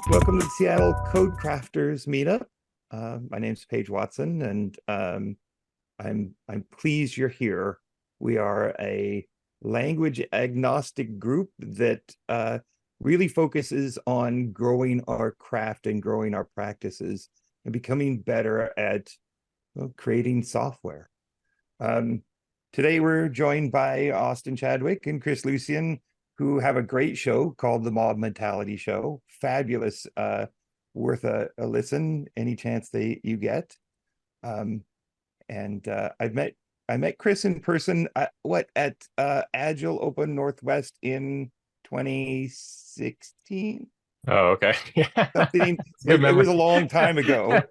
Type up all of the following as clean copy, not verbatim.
Welcome to the Seattle Code Crafters Meetup. My name's Paige Watson, and I'm pleased you're here. We are a language agnostic group that really focuses on growing our craft and growing our practices and becoming better at creating software. Today we're joined by Austin Chadwick and Chris Lucian, who have a great show called the Mob Mentality Show. Fabulous, worth a listen any chance you get. I met Chris in person at Agile Open Northwest in 2016. Oh, okay. Yeah. Something. Good It was memory. a long time ago.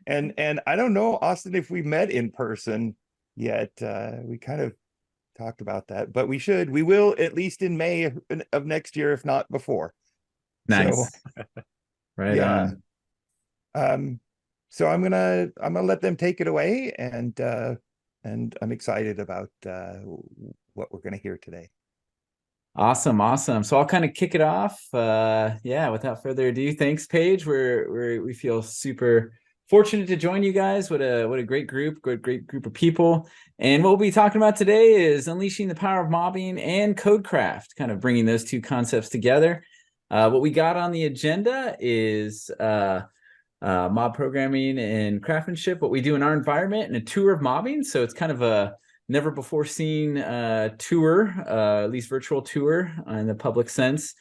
And I don't know, Austin, if we met in person yet. We kind of talked about that, but we will at least in May of next year, if not before. Nice. So, Right yeah. on. So I'm gonna let them take it away, and I'm excited about what we're gonna hear today. Awesome. So I'll kind of kick it off. Yeah, without further ado, thanks, Paige. We feel super fortunate to join you guys. What a great group of people. And what we'll be talking about today is unleashing the power of mobbing and codecraft, kind of bringing those two concepts together. What we got on the agenda is mob programming and craftsmanship, what we do in our environment, and a tour of mobbing. So it's kind of a never before seen tour, at least virtual tour in the public sense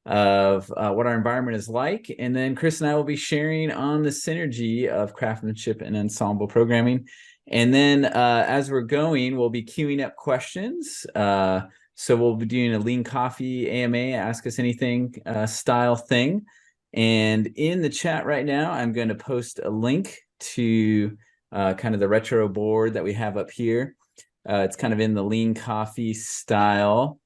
of what our environment is like. And then Chris and I will be sharing on the synergy of craftsmanship and ensemble programming. And then as we're going, we'll be queuing up questions. So we'll be doing a Lean Coffee AMA, Ask Us Anything style thing. And in the chat right now, I'm going to post a link to kind of the retro board that we have up here. It's kind of in the Lean Coffee style.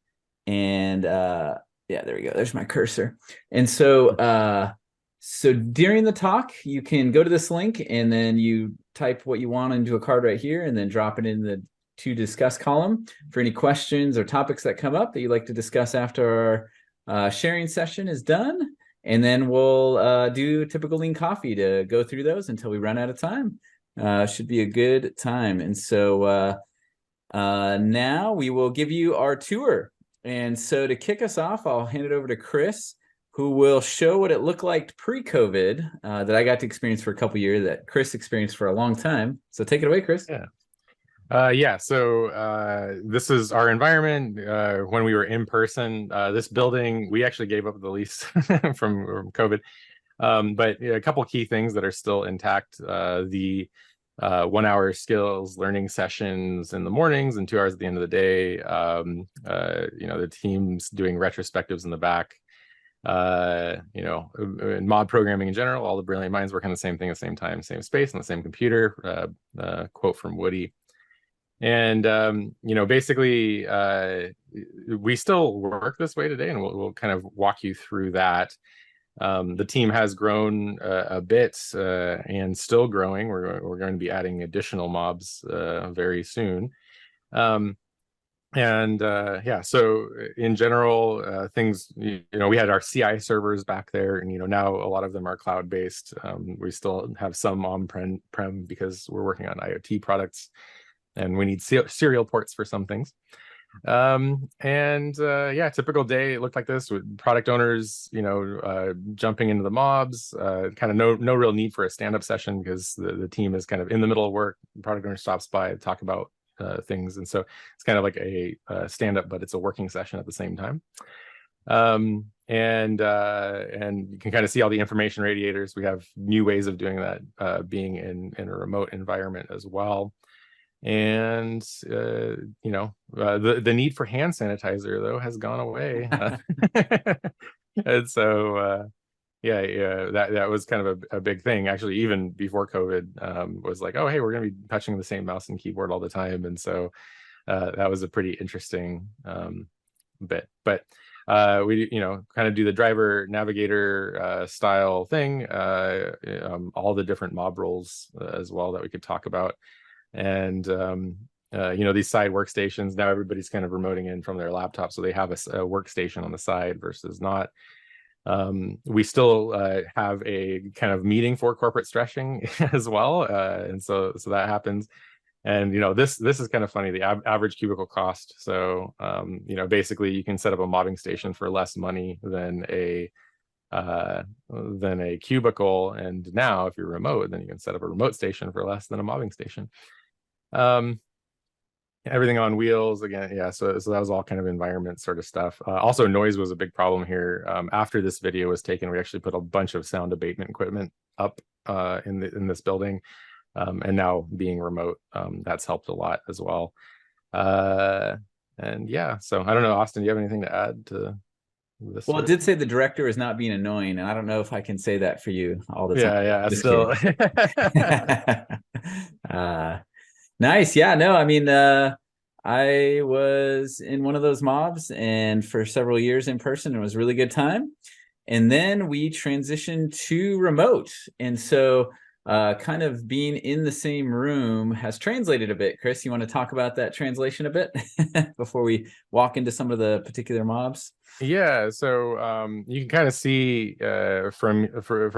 And yeah, there we go. There's my cursor. And so so during the talk, you can go to this link and then you type what you want into a card right here and then drop it in the to discuss column for any questions or topics that come up that you'd like to discuss after our sharing session is done. And then we'll do typical Lean Coffee to go through those until we run out of time. Should be a good time. And so now we will give you our tour. And so to kick us off, I'll hand it over to Chris, who will show what it looked like pre-COVID that I got to experience for a couple of years, that Chris experienced for a long time. So take it away, Chris. Yeah. So this is our environment when we were in person. This building, we actually gave up the lease from COVID. But a couple of key things that are still intact. The 1 hour skills learning sessions in the mornings and 2 hours at the end of the day. The teams doing retrospectives in the back. In mob programming in general, all the brilliant minds work on the same thing at the same time, same space, on the same computer. Quote from Woody. And basically, we still work this way today, and we'll kind of walk you through that. The team has grown a bit and still growing. We're going to be adding additional mobs very soon. Yeah, so in general, things, we had our CI servers back there, and now a lot of them are cloud-based. We still have some on-prem because we're working on IoT products, and we need serial ports for some things. Yeah, typical day it looked like this with product owners, jumping into the mobs. Kind of no real need for a stand-up session because the team is kind of in the middle of work. The product owner stops by to talk about things, and so it's kind of like a stand-up, but it's a working session at the same time. And you can kind of see all the information radiators. We have new ways of doing that, being in a remote environment as well. And the need for hand sanitizer though has gone away. And so that was kind of a big thing actually, even before COVID. Was like, oh hey, we're gonna be touching the same mouse and keyboard all the time. And so that was a pretty interesting bit. But we kind of do the driver navigator style thing, all the different mob roles as well that we could talk about. And these side workstations, now everybody's kind of remoting in from their laptop, so they have a workstation on the side versus not. We still have a kind of meeting for corporate stretching as well, and so that happens. And this is kind of funny, the average cubicle cost. So basically you can set up a mobbing station for less money than a cubicle, and now if you're remote, then you can set up a remote station for less than a mobbing station. Everything on wheels again. Yeah, so that was all kind of environment sort of stuff. Also, noise was a big problem here. After this video was taken, we actually put a bunch of sound abatement equipment up in this building, and now being remote, that's helped a lot as well. And yeah, so I don't know, Austin, do you have anything to add to this? Well, it did say the director is not being annoying, and I don't know if I can say that for you all the time. Yeah, Just still. Nice. Yeah, no, I mean, I was in one of those mobs and for several years in person. It was a really good time. And then we transitioned to remote. And so kind of being in the same room has translated a bit. Chris, you want to talk about that translation a bit before we walk into some of the particular mobs? Yeah, so you can kind of see from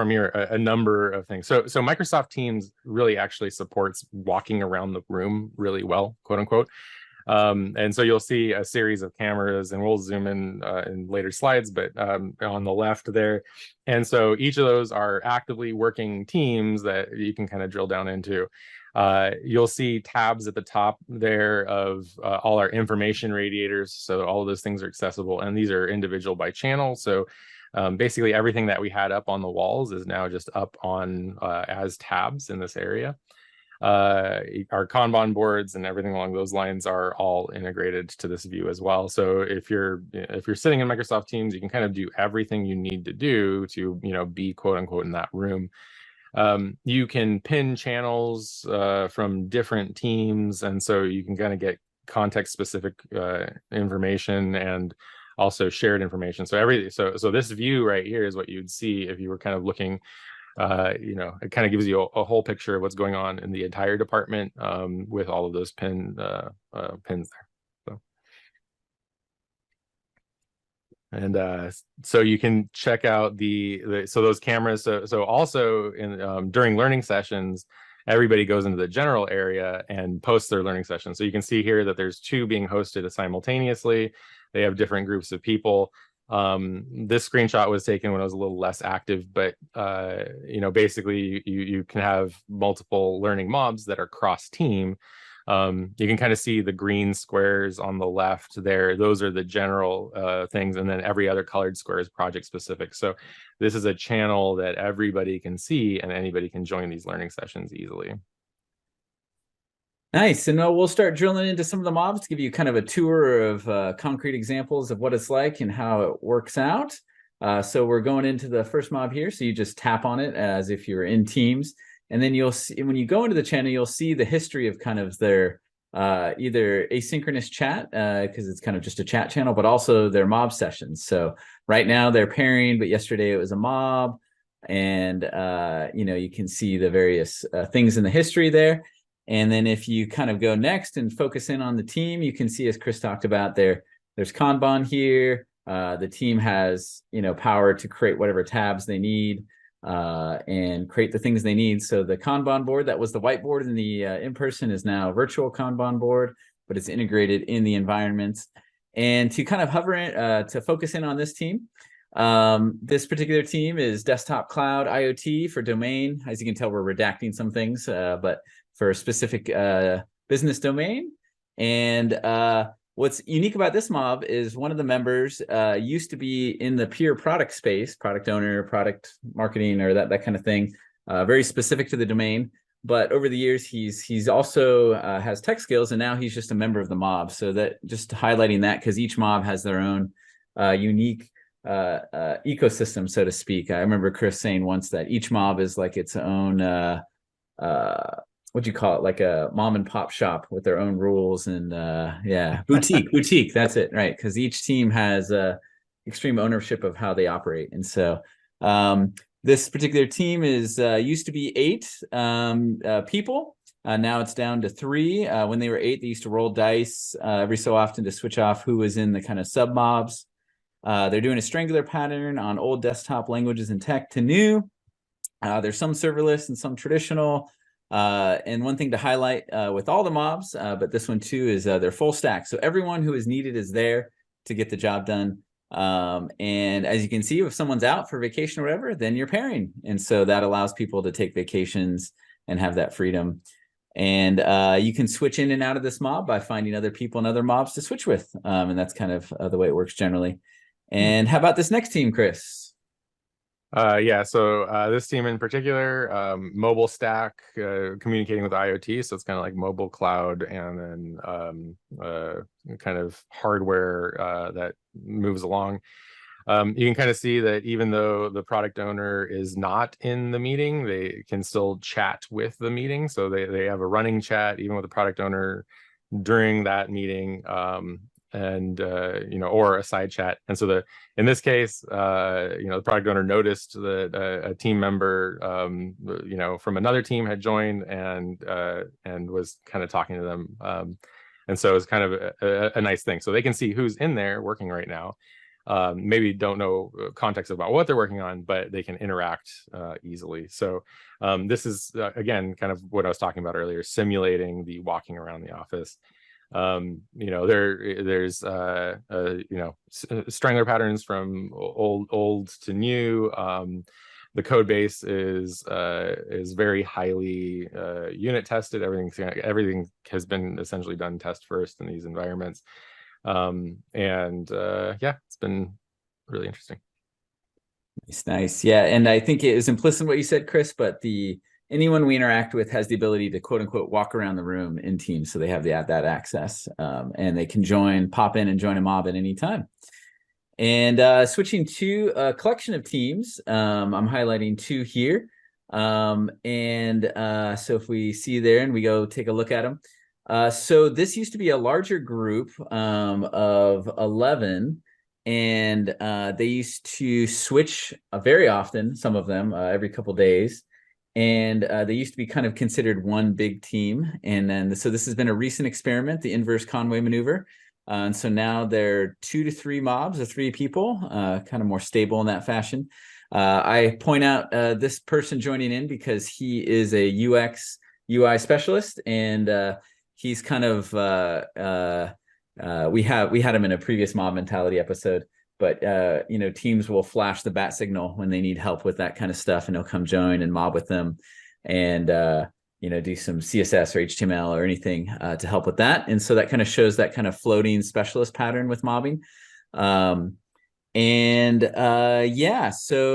here a number of things. So Microsoft Teams really actually supports walking around the room really well, quote unquote. And so you'll see a series of cameras, and we'll zoom in later slides, but on the left there. And so each of those are actively working teams that you can kind of drill down into. You'll see tabs at the top there of all our information radiators. So all of those things are accessible, and these are individual by channel. So basically everything that we had up on the walls is now just up on as tabs in this area. Our Kanban boards and everything along those lines are all integrated to this view as well. So if you're sitting in Microsoft Teams, you can kind of do everything you need to do to be quote unquote in that room. You can pin channels from different teams, and so you can kind of get context specific information and also shared information. So this view right here is what you'd see if you were kind of looking. It kind of gives you a whole picture of what's going on in the entire department with all of those pins there. So. And so you can check out so those cameras. So also during learning sessions, everybody goes into the general area and posts their learning sessions. So you can see here that there's 2 being hosted simultaneously. They have different groups of people. This screenshot was taken when I was a little less active, but basically you can have multiple learning mobs that are cross team. You can kind of see the green squares on the left there. Those are the general things, and then every other colored square is project specific. So this is a channel that everybody can see, and anybody can join these learning sessions easily. Nice. And we'll start drilling into some of the mobs to give you kind of a tour of concrete examples of what it's like and how it works out. So we're going into the first mob here. So you just tap on it as if you're in Teams. And then you'll see, when you go into the channel, you'll see the history of kind of their either asynchronous chat, because it's kind of just a chat channel, but also their mob sessions. So right now they're pairing, but yesterday it was a mob. And, you can see the various things in the history there. And then if you kind of go next and focus in on the team, you can see, as Chris talked about, there's Kanban here. The team has, power to create whatever tabs they need and create the things they need. So the Kanban board, that was the whiteboard in the in-person, is now a virtual Kanban board, but it's integrated in the environment. And to kind of hover in, to focus in on this team, this particular team is desktop cloud IoT for domain. As you can tell, we're redacting some things, but for a specific business domain. And what's unique about this mob is one of the members used to be in the pure product space, product owner, product marketing, or that kind of thing, very specific to the domain. But over the years, he's also has tech skills, and now he's just a member of the mob. So that, just highlighting that, because each mob has their own unique ecosystem, so to speak. I remember Chris saying once that each mob is like its own what'd you call it, like a mom and pop shop with their own rules, and boutique, that's it, right? Because each team has extreme ownership of how they operate. And so this particular team is used to be 8 people. Now it's down to 3. When they were 8, they used to roll dice every so often to switch off who was in the kind of sub mobs. They're doing a strangler pattern on old desktop languages and tech to new. There's some serverless and some traditional. And one thing to highlight with all the mobs, but this one too, is they're full stack. So everyone who is needed is there to get the job done. And as you can see, if someone's out for vacation or whatever, then you're pairing. And so that allows people to take vacations and have that freedom. And you can switch in and out of this mob by finding other people and other mobs to switch with. And that's kind of the way it works generally. And how about this next team, Chris? Yeah, so this team in particular, mobile stack, communicating with IoT, so it's kind of like mobile cloud, and then kind of hardware that moves along. You can kind of see that even though the product owner is not in the meeting, they can still chat with the meeting. So they have a running chat even with the product owner during that meeting. And or a side chat. And so in this case, the product owner noticed that a team member from another team had joined and was kind of talking to them. And so it's kind of a nice thing. So they can see who's in there working right now. Maybe don't know context about what they're working on, but they can interact easily. So this is again kind of what I was talking about earlier, simulating the walking around the office. There's strangler patterns from old to new. The code base is very highly unit tested. Everything has been essentially done test first in these environments. Yeah, it's been really interesting. Nice. Yeah. And I think it is implicit in what you said, Chris, but anyone we interact with has the ability to quote unquote walk around the room in Teams. So they have that access, and they can pop in and join a mob at any time. And switching to a collection of teams, I'm highlighting two here. So if we see there and we go take a look at them. So this used to be a larger group of 11. And they used to switch very often, some of them every couple days. And they used to be kind of considered one big team. And then, so this has been a recent experiment, the inverse Conway maneuver. And so now they're 2 to 3 mobs or 3 people, kind of more stable in that fashion. I point out this person joining in because he is a UX UI specialist, and he's kind of we had him in a previous mob mentality episode. But teams will flash the bat signal when they need help with that kind of stuff, and he'll come join and mob with them, and do some CSS or HTML or anything to help with that. And so that kind of shows that kind of floating specialist pattern with mobbing. So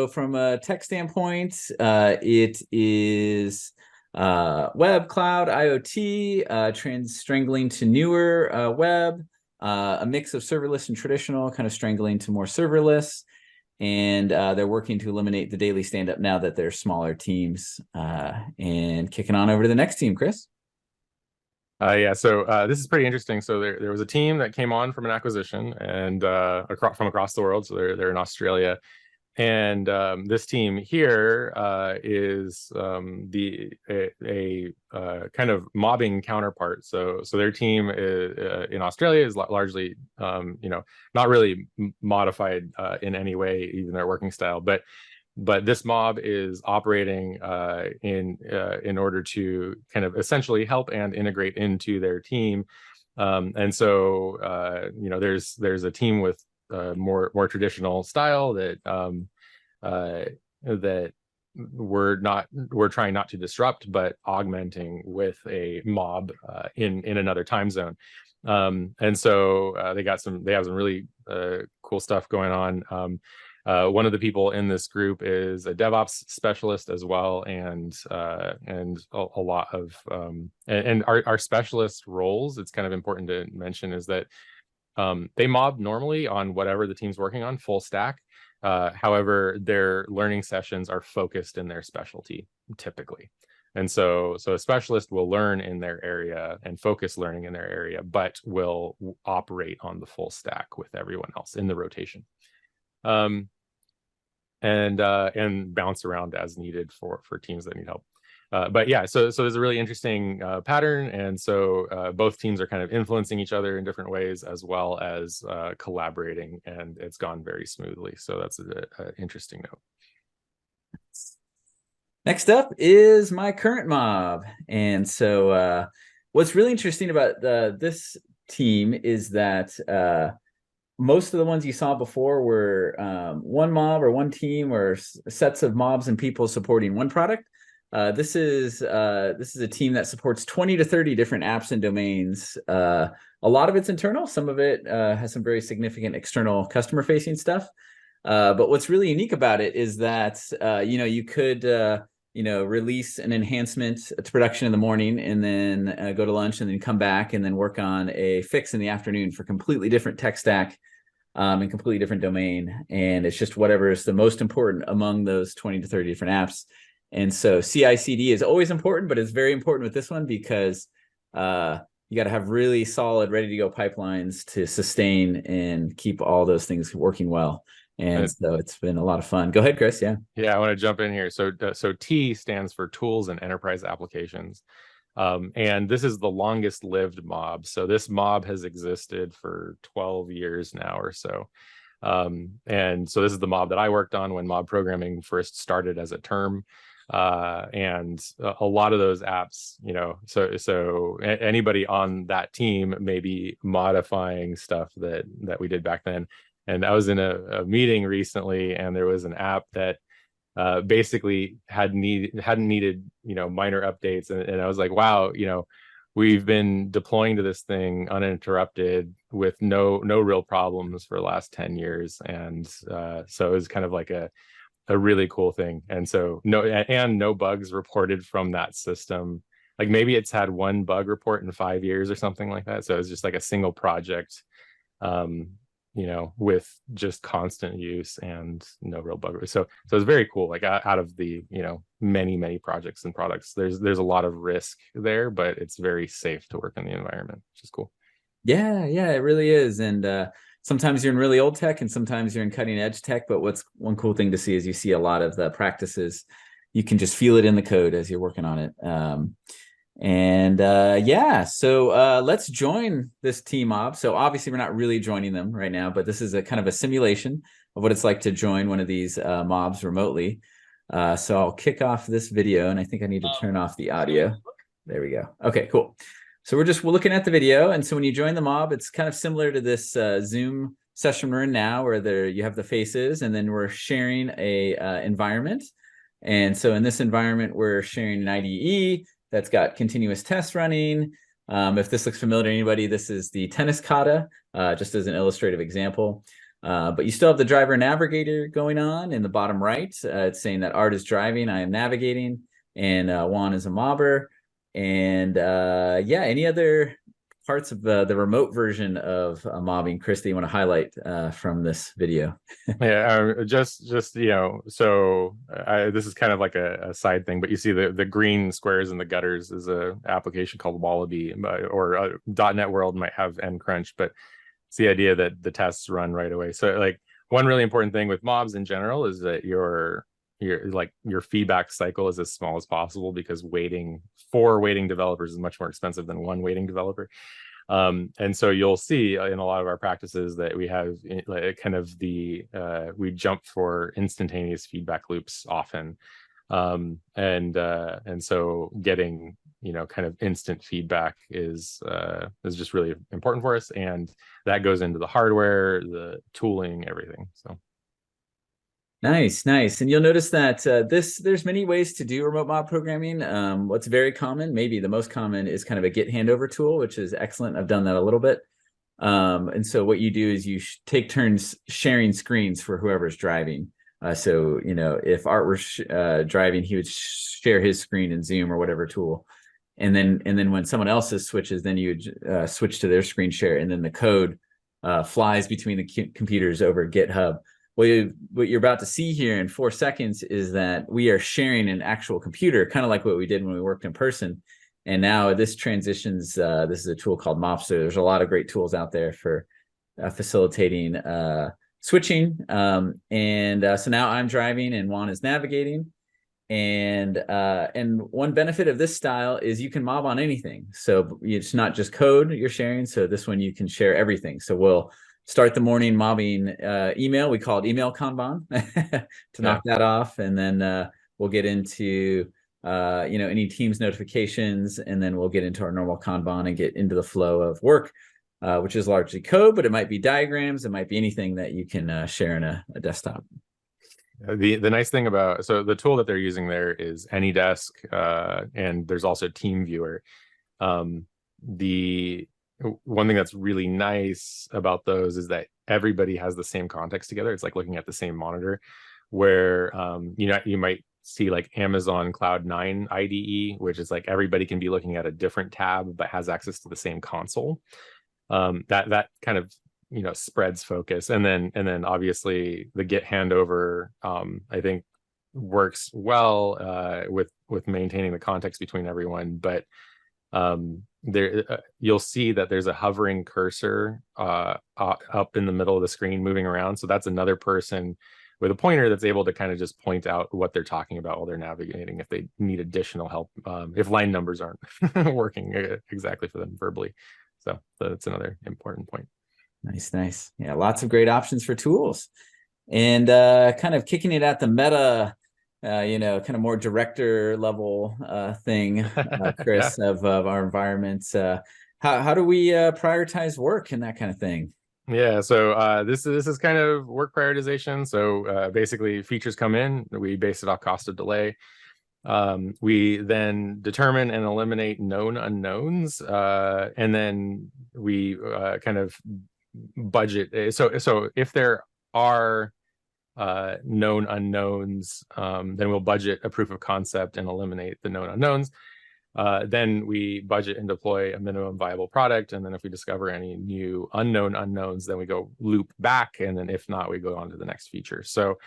from a tech standpoint, it is web, cloud, IoT, strangling to newer web. A mix of serverless and traditional, kind of strangling to more serverless. And they're working to eliminate the daily stand-up now that they're smaller teams. And kicking on over to the next team, Chris. So this is pretty interesting. So there was a team that came on from an acquisition and from across the world. So they're in Australia. And this team here is a kind of mobbing counterpart. So their team in Australia is largely not really modified in any way, even their working style. But this mob is operating in order to kind of essentially help and integrate into their team. And so there's a team with more traditional style that we're trying not to disrupt, but augmenting with a mob in another time zone. And so they have some really cool stuff going on. One of the people in this group is a DevOps specialist as well, and a lot of and our specialist roles. It's kind of important to mention is that they mob normally on whatever the team's working on, full stack. However, their learning sessions are focused in their specialty typically. And so a specialist will learn in their area and focus learning in their area, but will operate on the full stack with everyone else in the rotation. And bounce around as needed for teams that need help. But yeah, so there's a really interesting pattern, and so both teams are kind of influencing each other in different ways, as well as collaborating, and it's gone very smoothly. So that's an interesting note. Next up is my current mob. And so what's really interesting about this team is that most of the ones you saw before were one mob or one team or sets of mobs and people supporting one product. This is a team that supports 20 to 30 different apps and domains. A lot of it's internal. Some of it has some very significant external customer-facing stuff. But what's really unique about it is that you could release an enhancement to production in the morning, and then go to lunch, and then come back and then work on a fix in the afternoon for completely different tech stack and completely different domain. And it's just whatever is the most important among those 20 to 30 different apps. And so CI/CD is always important, but it's very important with this one because you got to have really solid, ready to go pipelines to sustain and keep all those things working well. And so it's been a lot of fun. Go ahead, Chris. Yeah. Yeah, I want to jump in here. So T stands for Tools and Enterprise Applications. And this is the longest lived mob. So this mob has existed for 12 years now or so. And so this is the mob that I worked on when mob programming first started as a term. And a lot of those apps, so anybody on that team may be modifying stuff that we did back then. And I was in a meeting recently, and there was an app that basically hadn't needed minor updates, and I was like, wow, we've been deploying to this thing uninterrupted with no real problems for the last 10 years. And so it was kind of like a really cool thing. And so no bugs reported from that system. Like maybe it's had one bug report in 5 years or something like that. So it's just like a single project, with just constant use and no real bug. So it's very cool. Like out of the, many projects and products, there's a lot of risk there, but it's very safe to work in the environment, which is cool. Yeah, it really is. And sometimes you're in really old tech and sometimes you're in cutting edge tech. But what's one cool thing to see is you see a lot of the practices. You can just feel it in the code as you're working on it. So let's join this team mob. So obviously we're not really joining them right now, but this is a kind of a simulation of what it's like to join one of these mobs remotely. So I'll kick off this video, and I think I need to turn off the audio. There we go. Okay, cool. So we're looking at the video. And so when you join the mob, it's kind of similar to this Zoom session we're in now, where you have the faces, and then we're sharing a environment. And so in this environment, we're sharing an IDE that's got continuous tests running. If this looks familiar to anybody, this is the tennis kata, just as an illustrative example. But you still have the driver navigator going on in the bottom right. It's saying that Art is driving, I am navigating, and Juan is a mobber. And any other parts of the remote version of mobbing, Chris, that you want to highlight from this video? This is kind of like a side thing, but you see the green squares in the gutters is a application called Wallaby, or .NET World might have NCrunch, but it's the idea that the tests run right away. So like one really important thing with mobs in general is that your feedback cycle is as small as possible, because waiting developers is much more expensive than one waiting developer. And so you'll see in a lot of our practices that we have we jump for instantaneous feedback loops often. And so getting, kind of instant feedback is just really important for us. And that goes into the hardware, the tooling, everything. So. Nice. And you'll notice that there's many ways to do remote mob programming. What's very common, maybe the most common, is kind of a Git handover tool, which is excellent. I've done that a little bit. And so what you do is you take turns sharing screens for whoever's driving. So if Art were driving, he would share his screen in Zoom or whatever tool. And then when someone else's switches, then you would switch to their screen share, and then the code flies between the computers over GitHub. What you're about to see here in 4 seconds is that we are sharing an actual computer, kind of like what we did when we worked in person. And now this transitions, this is a tool called Mopster. There's a lot of great tools out there for facilitating switching. So now I'm driving and Juan is navigating. And one benefit of this style is you can mob on anything. So it's not just code you're sharing. So this one you can share everything. So we'll start the morning mobbing email. We call it email Kanban to knock that off. And then we'll get into any Teams notifications, and then we'll get into our normal Kanban and get into the flow of work, which is largely code, but it might be diagrams. It might be anything that you can share in a desktop. The nice thing about, so the tool that they're using there is AnyDesk, and there's also TeamViewer. The one thing that's really nice about those is that everybody has the same context together. It's like looking at the same monitor, where you might see like Amazon Cloud9 IDE, which is like everybody can be looking at a different tab but has access to the same console. That kind of spreads focus, and then obviously the Git handover I think works well with maintaining the context between everyone. But there you'll see that there's a hovering cursor up in the middle of the screen moving around. So that's another person with a pointer that's able to kind of just point out what they're talking about while they're navigating if they need additional help, if line numbers aren't working exactly for them verbally. So that's another important point. Nice. Yeah, lots of great options for tools. And kind of kicking it at the meta, kind of more director level thing, Chris, of our environments. How do we prioritize work and that kind of thing? Yeah, so this is kind of work prioritization. So basically features come in, we base it off cost of delay. We then determine and eliminate known unknowns, and then we kind of budget. So if there are known unknowns, then we'll budget a proof of concept and eliminate the known unknowns. Then we budget and deploy a minimum viable product. And then if we discover any new unknown unknowns, then we go loop back. And then if not, we go on to the next feature. So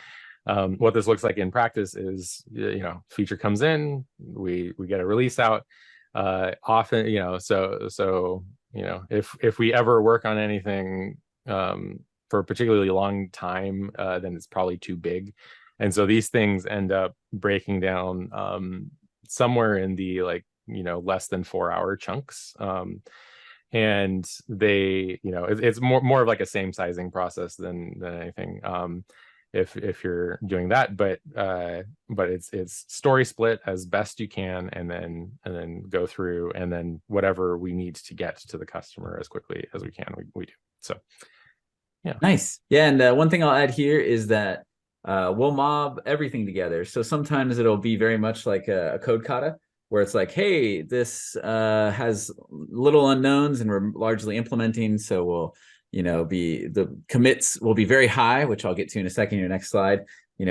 what this looks like in practice is, feature comes in, we get a release out. Often, if we ever work on anything for a particularly long time, then it's probably too big. And so these things end up breaking down somewhere in the less than 4-hour chunks. And they, it's more of like a same sizing process than anything. If you're doing that, but it's story split as best you can, and then go through, and then whatever we need to get to the customer as quickly as we can, we do. So yeah, nice. Yeah, and one thing I'll add here is that we'll mob everything together. So sometimes it'll be very much like a code kata, where it's like, hey, this has little unknowns and we're largely implementing, so we'll the commits will be very high, which I'll get to in a second. Your next slide,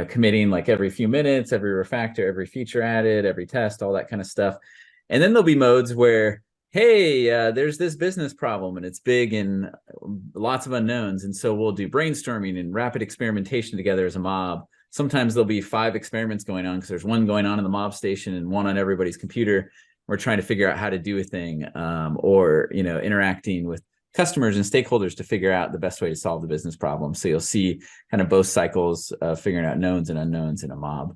committing like every few minutes, every refactor, every feature added, every test, all that kind of stuff. And then there'll be modes where, hey, there's this business problem and it's big and lots of unknowns. And so we'll do brainstorming and rapid experimentation together as a mob. Sometimes there'll be 5 experiments going on because there's one going on in the mob station and one on everybody's computer. We're trying to figure out how to do a thing, or interacting with customers and stakeholders to figure out the best way to solve the business problem. So you'll see kind of both cycles of figuring out knowns and unknowns in a mob.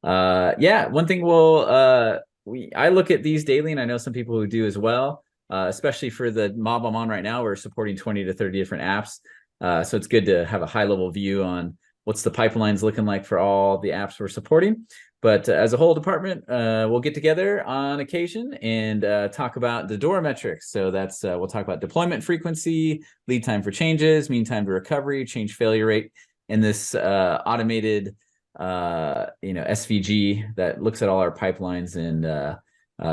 One thing I look at these daily, and I know some people who do as well, especially for the mob I'm on right now. We're supporting 20 to 30 different apps. So it's good to have a high level view on what's the pipelines looking like for all the apps we're supporting. But as a whole department, we'll get together on occasion and talk about the DORA metrics. So that's we'll talk about deployment frequency, lead time for changes, mean time to recovery, change failure rate, and this automated SVG that looks at all our pipelines and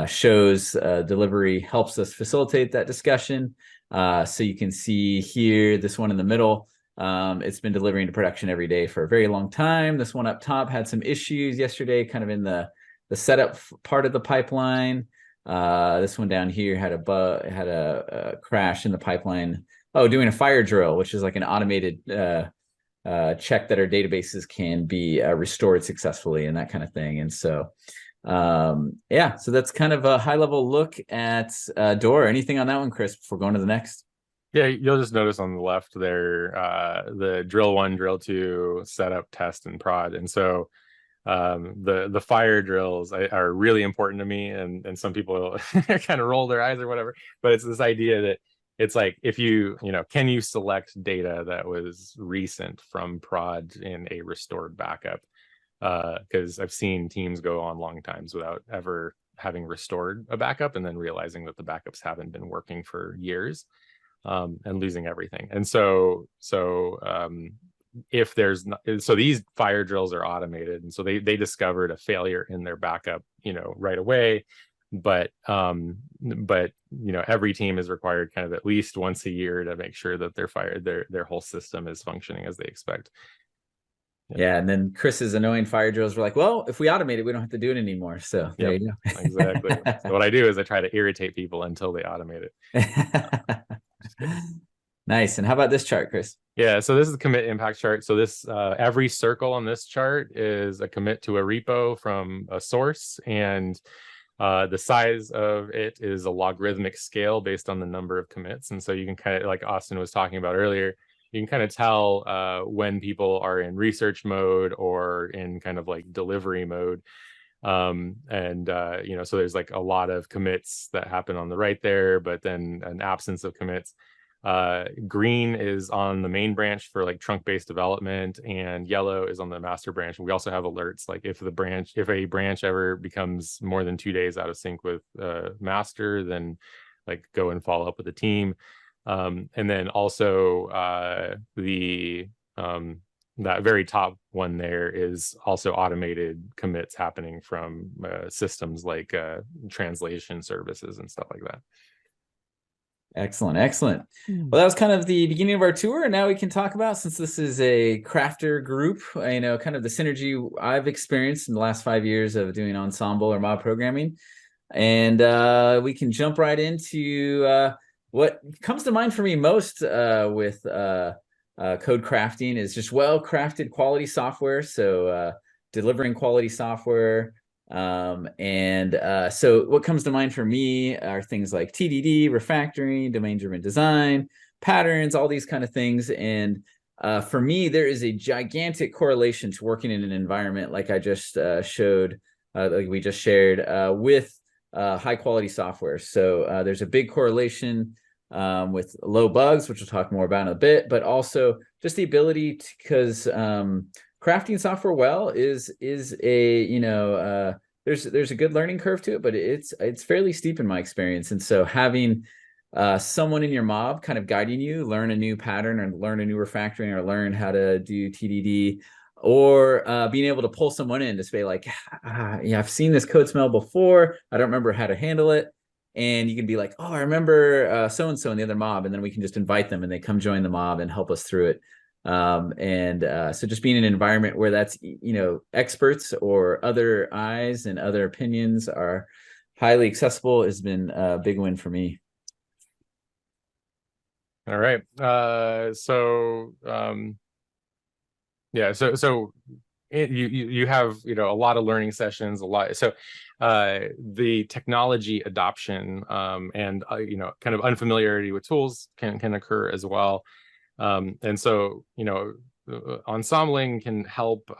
shows delivery, helps us facilitate that discussion. So you can see here, this one in the middle, it's been delivering to production every day for a very long time. This one up top had some issues yesterday, kind of in the setup part of the pipeline. This one down here had a crash in the pipeline. Oh, doing a fire drill, which is like an automated check that our databases can be restored successfully and that kind of thing. And so, so that's kind of a high level look at DORA. Anything on that one, Chris, before going to the next? Yeah, you'll just notice on the left there, the drill 1, drill 2, setup, test, and prod. And so The fire drills are really important to me, and some people kind of roll their eyes or whatever, but it's this idea that it's like, if can you select data that was recent from prod in a restored backup? Because I've seen teams go on long times without ever having restored a backup, and then realizing that the backups haven't been working for years, and losing everything. And so if there's not, so these fire drills are automated, and so they discovered a failure in their backup right away, but every team is required kind of at least once a year to make sure that their whole system is functioning as they expect. Yeah, and then Chris's annoying fire drills were like, well, if we automate it, we don't have to do it anymore. So there you go. Exactly. So what I do is I try to irritate people until they automate it. Nice. And how about this chart, Chris? Yeah, so this is the commit impact chart. So this every circle on this chart is a commit to a repo from a source, and the size of it is a logarithmic scale based on the number of commits. And so you can kind of, like Austin was talking about earlier, you can kind of tell when people are in research mode or in kind of like delivery mode. So there's like a lot of commits that happen on the right there, but then an absence of commits. Green is on the main branch for like trunk-based development, and yellow is on the master branch. We also have alerts, like if a branch ever becomes more than 2 days out of sync with master, then like go and follow up with the team. And then also that very top one there is also automated commits happening from systems like translation services and stuff like that. Excellent. Well, that was kind of the beginning of our tour, and now we can talk about, since this is a crafter group, kind of the synergy I've experienced in the last 5 years of doing Ensemble or mob programming. And we can jump right into what comes to mind for me most with code crafting is just well-crafted quality software. So delivering quality software. So what comes to mind for me are things like TDD, refactoring, domain-driven design, patterns, all these kind of things. And for me, there is a gigantic correlation to working in an environment like I just showed, like we just shared, with high quality software. So there's a big correlation with low bugs, which we'll talk more about in a bit, but also just the ability to, because crafting software well is a there's a good learning curve to it, but it's fairly steep in my experience. And so having someone in your mob kind of guiding you, learn a new pattern or learn a new refactoring or learn how to do TDD, or being able to pull someone in to say like, yeah, I've seen this code smell before, I don't remember how to handle it. And you can be like, oh, I remember so-and-so in the other mob. And then we can just invite them and they come join the mob and help us through it. So just being in an environment where that's, experts or other eyes and other opinions are highly accessible has been a big win for me. All right. You have a lot of learning sessions, a lot. So the technology adoption and kind of unfamiliarity with tools can occur as well. And so ensembling can help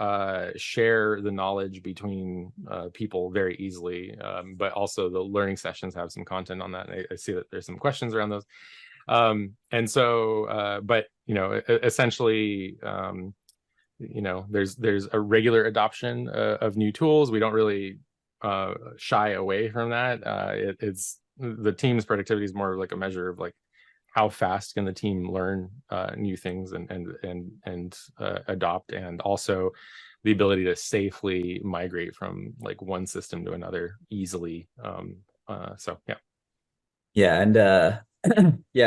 share the knowledge between people very easily, but also the learning sessions have some content on that. And I see that there's some questions around those. Essentially, there's a regular adoption of new tools. We don't really shy away from that. It's the team's productivity is more like a measure of like how fast can the team learn new things and adopt, and also the ability to safely migrate from like one system to another easily.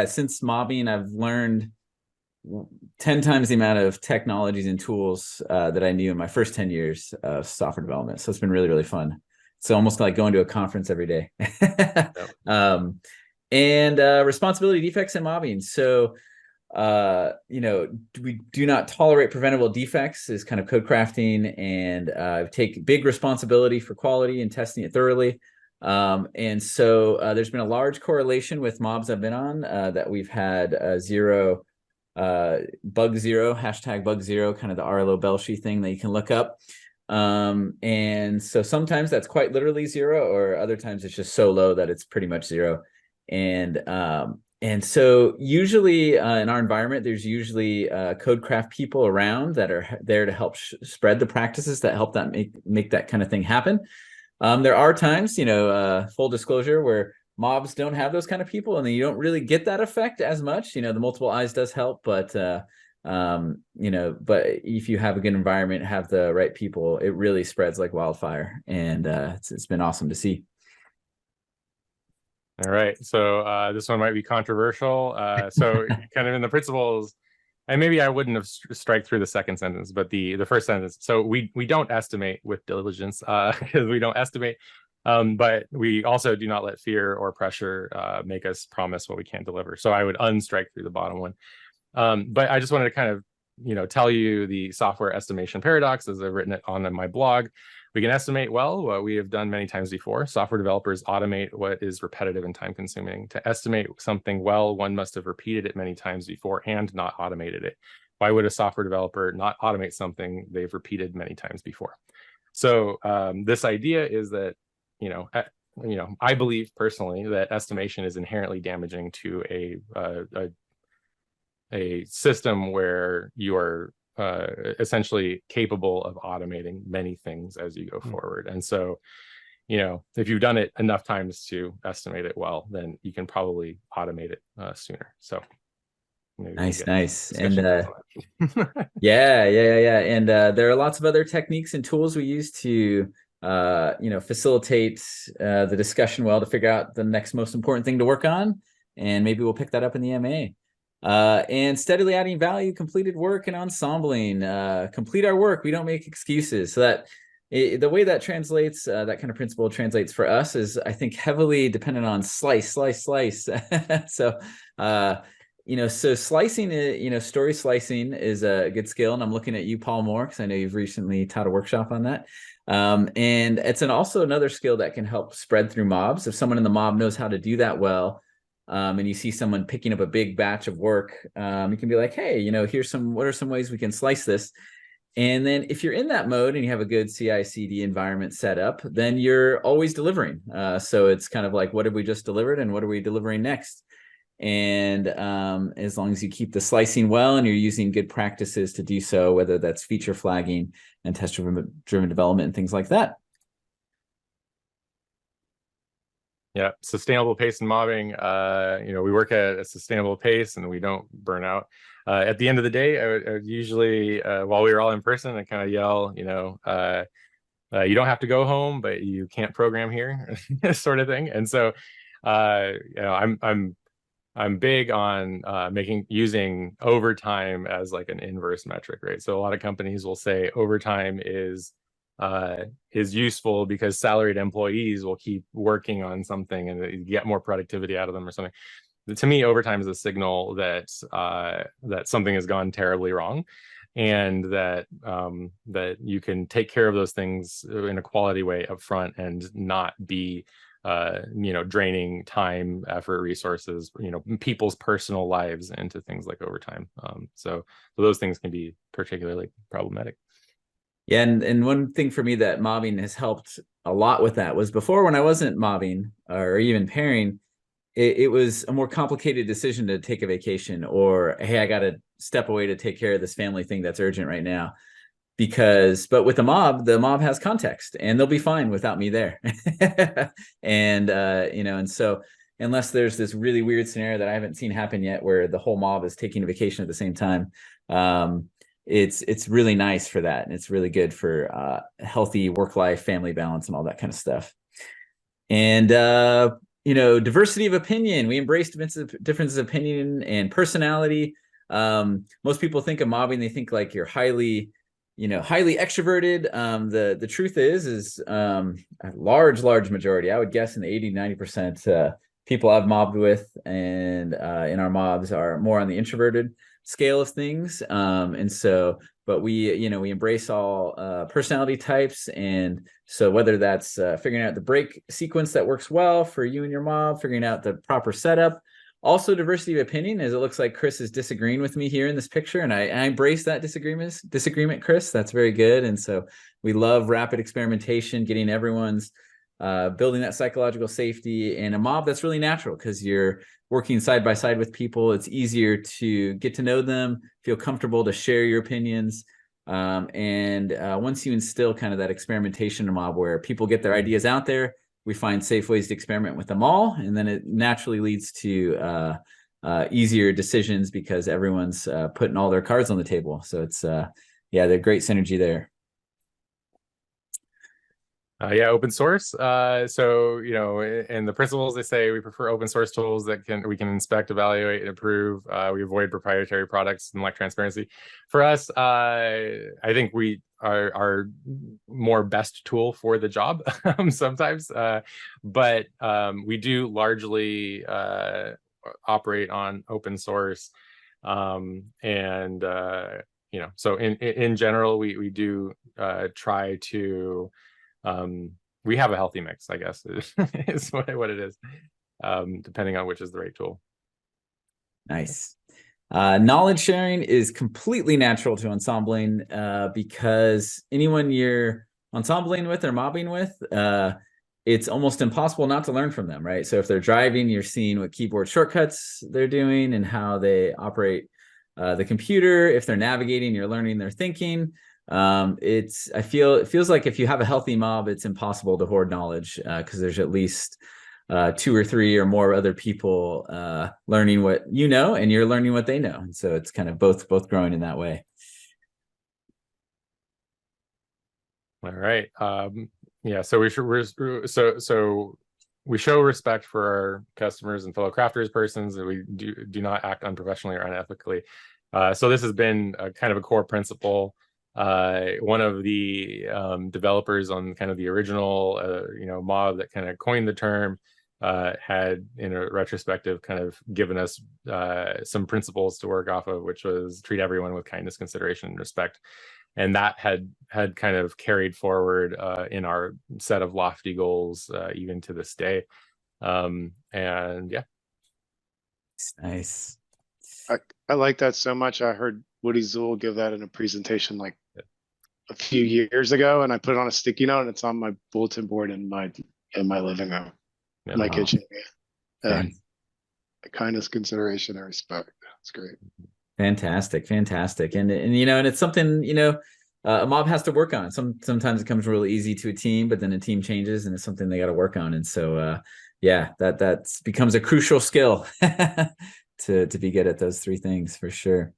Since mobbing, I've learned 10 times the amount of technologies and tools that I knew in my first 10 years of software development. So it's been really, really fun. It's almost like going to a conference every day. Responsibility, defects, and mobbing. So, we do not tolerate preventable defects is kind of code crafting, and take big responsibility for quality and testing it thoroughly. There's been a large correlation with mobs I've been on that we've had bug zero, hashtag bug zero, kind of the Arlo Belshi thing that you can look up. And so sometimes that's quite literally 0, or other times it's just so low that it's pretty much 0. And so usually in our environment, there's usually codecraft people around that are there to help spread the practices that help that make that kind of thing happen. There are times, full disclosure, where mobs don't have those kind of people, and then you don't really get that effect as much. The multiple eyes does help, but but if you have a good environment, have the right people, it really spreads like wildfire, and it's been awesome to see. All right, so this one might be controversial. So kind of in the principles, and maybe I wouldn't have strike through the second sentence, but the first sentence. So we don't estimate with diligence, because we don't estimate, but we also do not let fear or pressure make us promise what we can't deliver. So I would unstrike through the bottom one. But I just wanted to kind of, tell you the software estimation paradox, as I've written it on my blog. We can estimate well what we have done many times before. Software developers automate what is repetitive and time consuming. To estimate something well, one must have repeated it many times before and not automated it. Why would a software developer not automate something they've repeated many times before? So this idea is that, I believe personally that estimation is inherently damaging to a system where you are essentially capable of automating many things as you go forward. And so, if you've done it enough times to estimate it well, then you can probably automate it sooner. So nice. And yeah. And there are lots of other techniques and tools we use to facilitate the discussion well, to figure out the next most important thing to work on. And maybe we'll pick that up in the MA. And steadily adding value, completed work, and ensembling. Complete our work. We don't make excuses. So that the way that translates, that kind of principle translates for us, is I think heavily dependent on slice. So so slicing, story slicing is a good skill, and I'm looking at you, Paul Moore, because I know you've recently taught a workshop on that. And it's also another skill that can help spread through mobs. If someone in the mob knows how to do that well, and you see someone picking up a big batch of work, you can be like, hey, what are some ways we can slice this? And then if you're in that mode and you have a good CI/CD environment set up, then you're always delivering. So it's kind of like, what have we just delivered and what are we delivering next? And as long as you keep the slicing well and you're using good practices to do so, whether that's feature flagging and test-driven development and things like that. Yeah, sustainable pace and mobbing. We work at a sustainable pace and we don't burn out. At the end of the day, I would usually, while we were all in person, I kind of yell, you don't have to go home, but you can't program here, sort of thing. And so, I'm big on using overtime as like an inverse metric, right? So a lot of companies will say overtime is useful because salaried employees will keep working on something and you get more productivity out of them or something. To me, overtime is a signal that that something has gone terribly wrong, and that that you can take care of those things in a quality way up front and not be draining time, effort, resources, people's personal lives into things like overtime. So those things can be particularly problematic. Yeah, and one thing for me that mobbing has helped a lot with that was before, when I wasn't mobbing or even pairing, it was a more complicated decision to take a vacation, or, hey, I got to step away to take care of this family thing that's urgent right now. But with the mob has context and they'll be fine without me there. And so unless there's this really weird scenario that I haven't seen happen yet, where the whole mob is taking a vacation at the same time, it's really nice for that. And it's really good for healthy work-life, family balance, and all that kind of stuff. And, diversity of opinion. We embrace differences of opinion and personality. Most people think of mobbing, they think like you're highly extroverted. The truth is a large majority, I would guess in the 80-90% people I've mobbed with and in our mobs are more on the introverted scale of things. But we embrace all personality types. And so whether that's figuring out the break sequence that works well for you and your mob, figuring out the proper setup, Also diversity of opinion, as it looks like Chris is disagreeing with me here in this picture, and I embrace that disagreement, Chris. That's very good. And so we love rapid experimentation, getting everyone's building that psychological safety in a mob. That's really natural because you're working side by side with people. It's easier to get to know them, feel comfortable to share your opinions. Once you instill kind of that experimentation in a mob where people get their ideas out there, we find safe ways to experiment with them all, and then it naturally leads to easier decisions because everyone's putting all their cards on the table. So it's yeah, they're great synergy there. Yeah, open source. So, you know, in the principles, they say we prefer open source tools that we can inspect, evaluate, and improve. We avoid proprietary products and lack transparency. For us, I think we are our more best tool for the job sometimes, but we do largely operate on open source, and you know, so in general, we do try to. We have a healthy mix, I guess, is what it is, depending on which is the right tool. Nice. Knowledge sharing is completely natural to ensembling because anyone you're ensembling with or mobbing with, it's almost impossible not to learn from them, right? So if they're driving, you're seeing what keyboard shortcuts they're doing and how they operate the computer. If they're navigating, you're learning their thinking. It feels like if you have a healthy mob, it's impossible to hoard knowledge because there's at least 2 or 3 or more other people learning what you know, and you're learning what they know. And so it's kind of both growing in that way. All right. Yeah. So we show respect for our customers and fellow crafters, persons, that we do not act unprofessionally or unethically. So this has been a kind of a core principle. One of the developers on kind of the original, you know, mob that kind of coined the term had, in a retrospective, kind of given us some principles to work off of, which was treat everyone with kindness, consideration, and respect. And that had kind of carried forward in our set of lofty goals even to this day. And yeah. Nice. I like that so much. I heard Woody Zool give that in a presentation like a few years ago, and I put it on a sticky note, and it's on my bulletin board in my living room, my kitchen. Yeah. Kindness, consideration, and respect. That's great. Fantastic. And you know, and it's something, you know, a mob has to work on. Sometimes it comes really easy to a team, but then a team changes and it's something they got to work on. And so yeah, that becomes a crucial skill to be good at those 3 things for sure.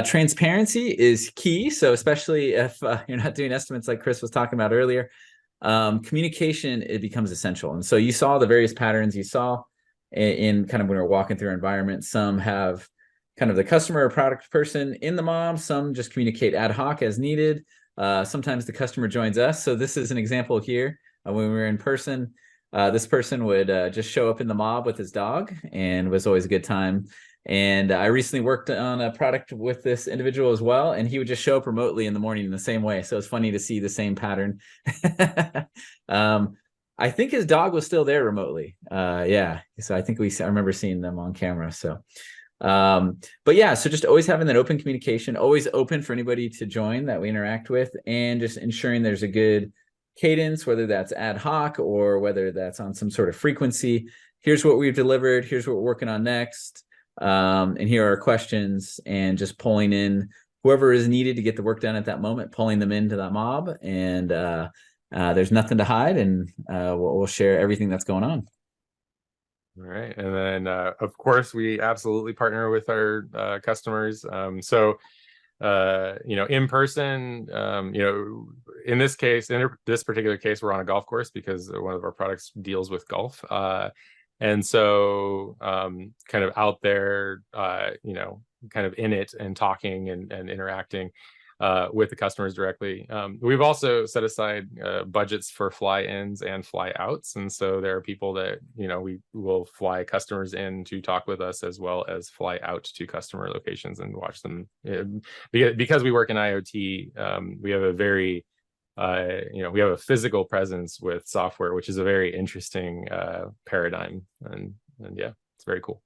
Transparency is key. So especially if you're not doing estimates like Chris was talking about earlier, communication, it becomes essential. And so you saw the various patterns you saw in kind of when we're walking through our environment. Some have kind of the customer or product person in the mob. Some just communicate ad hoc as needed. Sometimes the customer joins us. So this is an example here. When we were in person, this person would just show up in the mob with his dog, and it was always a good time. And I recently worked on a product with this individual as well, and he would just show up remotely in the morning in the same way. So it's funny to see the same pattern. I think his dog was still there remotely. Yeah, so I think I remember seeing them on camera. So, but yeah, so just always having that open communication, always open for anybody to join that we interact with, and just ensuring there's a good cadence, whether that's ad hoc or whether that's on some sort of frequency. Here's what we've delivered. Here's what we're working on next. And here are questions, and just pulling in whoever is needed to get the work done at that moment, pulling them into that mob. And there's nothing to hide, and we'll share everything that's going on. All right. And then, of course, we absolutely partner with our customers. So, you know, in person, you know, in this case, in this particular case, we're on a golf course because one of our products deals with golf. And so kind of out there, you know, kind of in it and talking and interacting with the customers directly. We've also set aside budgets for fly-ins and fly-outs. And so there are people that, you know, we will fly customers in to talk with us, as well as fly out to customer locations and watch them. Because we work in IoT, we have a very you know, we have a physical presence with software, which is a very interesting paradigm, and yeah, it's very cool.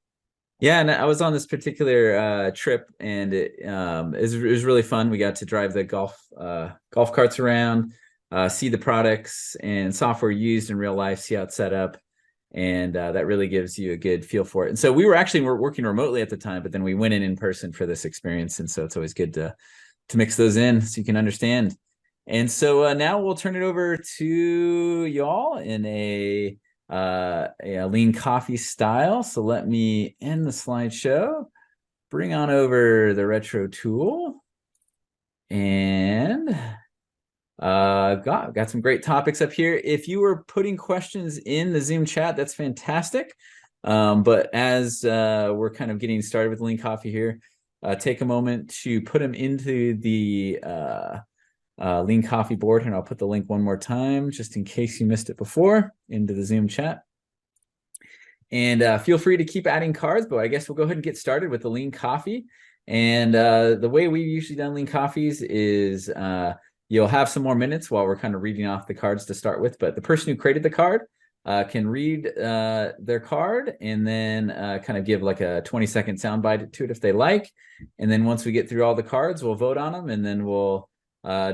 Yeah, and I was on this particular trip, and it was really fun. We got to drive the golf carts around, see the products and software used in real life, see how it's set up, and that really gives you a good feel for it. And so we were working remotely at the time, but then we went in person for this experience, and so it's always good to mix those in so you can understand. And so now we'll turn it over to y'all in a lean coffee style. So let me end the slideshow, bring on over the retro tool, and got some great topics up here. If you were putting questions in the Zoom chat, that's fantastic. But as we're kind of getting started with lean coffee here, take a moment to put them into the lean coffee board, and I'll put the link one more time just in case you missed it before into the Zoom chat. And feel free to keep adding cards, but I guess we'll go ahead and get started with the lean coffee. And the way we've usually done lean coffees is you'll have some more minutes while we're kind of reading off the cards to start with, but the person who created the card can read their card and then kind of give like a 20-second soundbite to it if they like. And then once we get through all the cards, we'll vote on them, and then we'll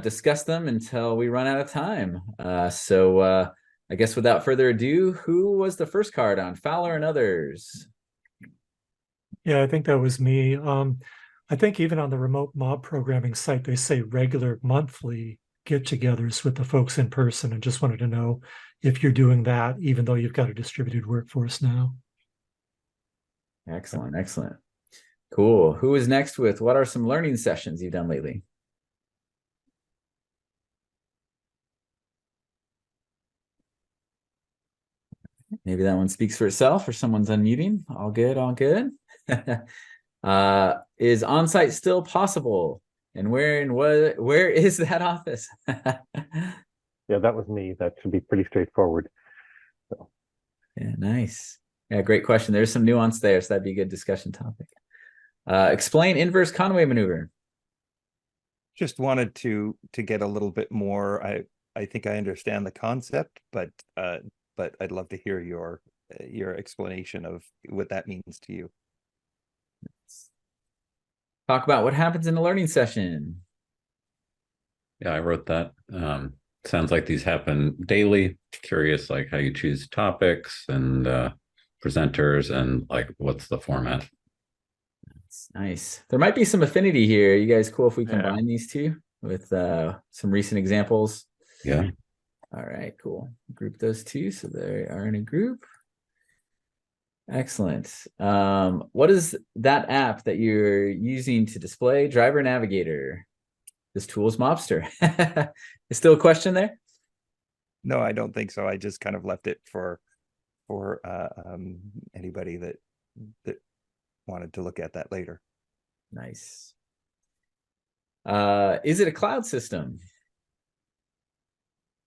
discuss them until we run out of time. So I guess without further ado, who was the first card on Fowler and Others? Yeah, I think that was me. I think even on the remote mob programming site, they say regular monthly get-togethers with the folks in person, and just wanted to know if you're doing that, even though you've got a distributed workforce now. Excellent, excellent. Cool. Who is next with what are some learning sessions you've done lately? Maybe that one speaks for itself, or someone's unmuting. All good, all good. Is on-site still possible? And where is that office? Yeah, that was me. That should be pretty straightforward. So. Yeah, nice. Yeah, great question. There's some nuance there, so that'd be a good discussion topic. Explain inverse Conway maneuver. Just wanted to get a little bit more. I think I understand the concept, but I'd love to hear your explanation of what that means to you. Talk about what happens in a learning session. Yeah, I wrote that. Sounds like these happen daily. Curious, like how you choose topics and presenters, and like what's the format. That's nice. There might be some affinity here. You guys cool if we combine these two with some recent examples? Yeah. All right, cool. Group those two so they are in a group. Excellent. What is that app that you're using to display Driver Navigator? This tool is Mobster. Is still a question there? No, I don't think so. I just kind of left it for anybody that wanted to look at that later. Nice. Is it a cloud system?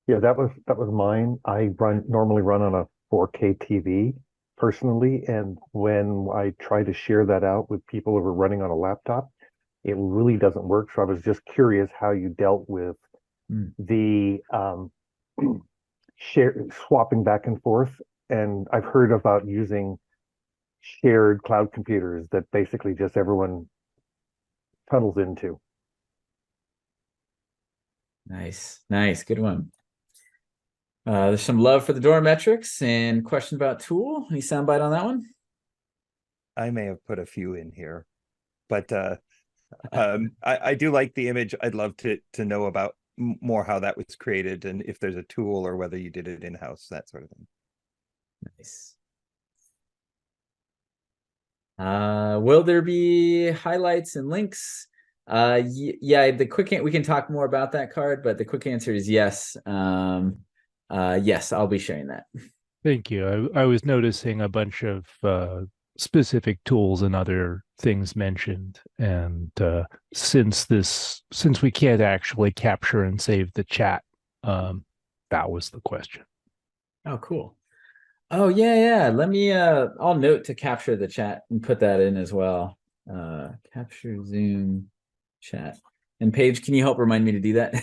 Yeah, that was mine. I normally run on a 4K TV personally, and when I try to share that out with people who are running on a laptop, it really doesn't work. So I was just curious how you dealt with the swapping back and forth. And I've heard about using shared cloud computers that basically just everyone tunnels into. Nice, nice, good one. There's some love for the door metrics and question about tool. Any soundbite on that one? I may have put a few in here, but I do like the image. I'd love to know about more how that was created, and if there's a tool or whether you did it in-house, that sort of thing. Nice. Will there be highlights and links? Yeah, we can talk more about that card, but the quick answer is yes. Yes, I'll be sharing that. Thank you. I was noticing a bunch of specific tools and other things mentioned, and since we can't actually capture and save the chat, that was the question. Oh, cool. Oh yeah. Let me I'll note to capture the chat and put that in as well. Capture Zoom chat. And Paige, can you help remind me to do that?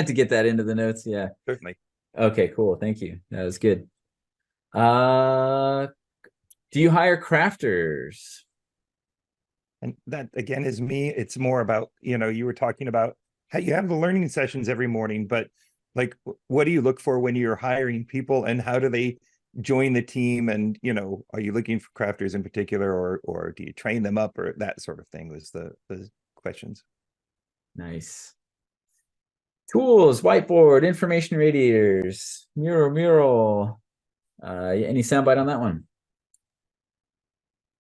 To get that into the notes? Yeah. Certainly. Okay, cool. Thank you. That was good. Do you hire crafters? And that again is me. It's more about, you were talking about how you have the learning sessions every morning, but like, what do you look for when you're hiring people, and how do they join the team? And, are you looking for crafters in particular, or do you train them up, or that sort of thing was the questions. Nice. Tools, whiteboard, information radiators, mural. Any soundbite on that one?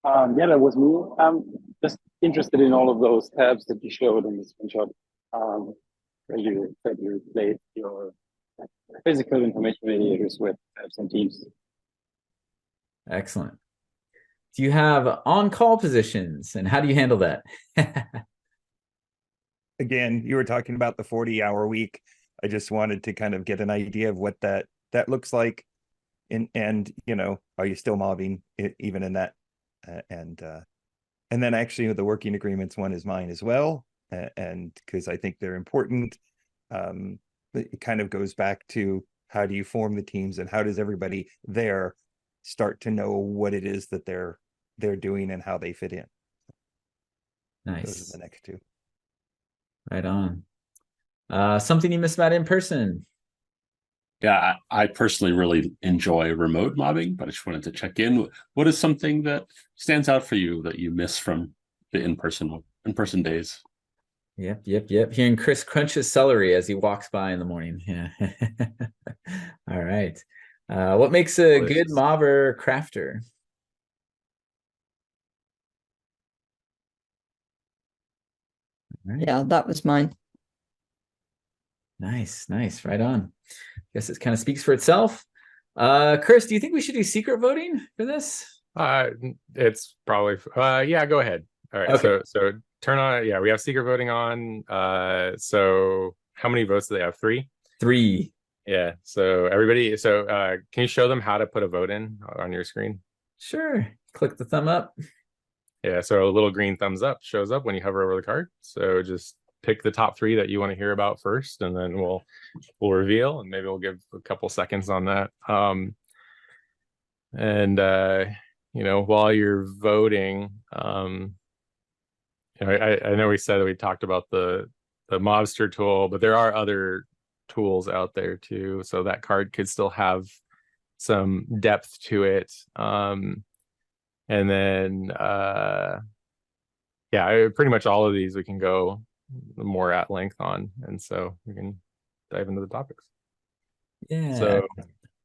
Yeah, that was me. I'm just interested in all of those tabs that you showed in the screenshot, where you said you replace your physical information radiators with tabs and teams. Excellent. Do you have on-call positions, and how do you handle that? Again, you were talking about the 40-hour week. I just wanted to kind of get an idea of what that looks like. And are you still mobbing even in that? And then actually the working agreements one is mine as well. And because I think they're important. It kind of goes back to, how do you form the teams, and how does everybody there start to know what it is that they're doing and how they fit in? Nice. Those are the next two. Right on. Something you miss about in person? Yeah, I personally really enjoy remote mobbing, but I just wanted to check in. What is something that stands out for you that you miss from the in-person days? Yep. Hearing Chris crunches celery as he walks by in the morning. Yeah. All right. What makes a good mobber crafter? Right. Yeah, that was mine. Nice. Right on. Guess it kind of speaks for itself. Chris, do you think we should do secret voting for this? It's probably yeah, go ahead. All right. Okay. So turn on, yeah, we have secret voting on. So how many votes do they have? 3? 3. Yeah. So everybody, can you show them how to put a vote in on your screen? Sure. Click the thumb up. Yeah, so a little green thumbs up shows up when you hover over the card. So just pick the top 3 that you want to hear about first, and then we'll reveal, and maybe we'll give a couple seconds on that. While you're voting, I know we said that we talked about the mobster tool, but there are other tools out there too. So that card could still have some depth to it. And then, pretty much all of these we can go more at length on. And so we can dive into the topics. Yeah. So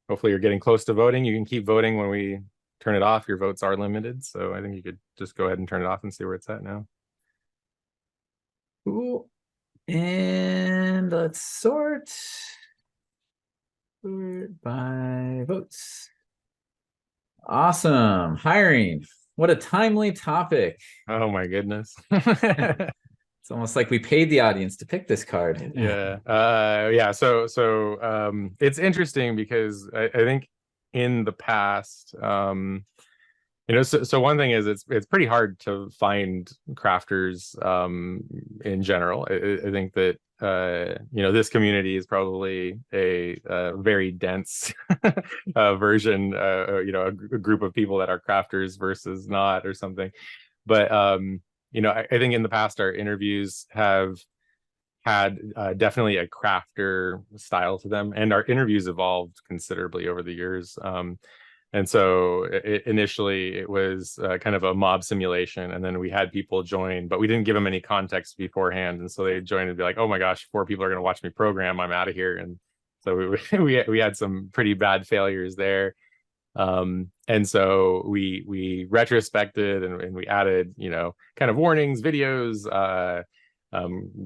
hopefully you're getting close to voting. You can keep voting when we turn it off. Your votes are limited. So I think you could just go ahead and turn it off and see where it's at now. Cool. And let's sort by votes. Awesome. Hiring. What a timely topic. Oh my goodness. It's almost like we paid the audience to pick this card. Yeah. So it's interesting because I think in the past, so one thing is it's pretty hard to find crafters in general. I think that this community is probably a very dense version, a group of people that are crafters versus not, or something. But I think in the past our interviews have had definitely a crafter style to them, and our interviews evolved considerably over the years. And so initially it was kind of a mob simulation, and then we had people join, but we didn't give them any context beforehand. And so they joined and be like, oh my gosh, 4 people are going to watch me program, I'm out of here. And so we had some pretty bad failures there. And so we retrospected and we added, kind of warnings, videos,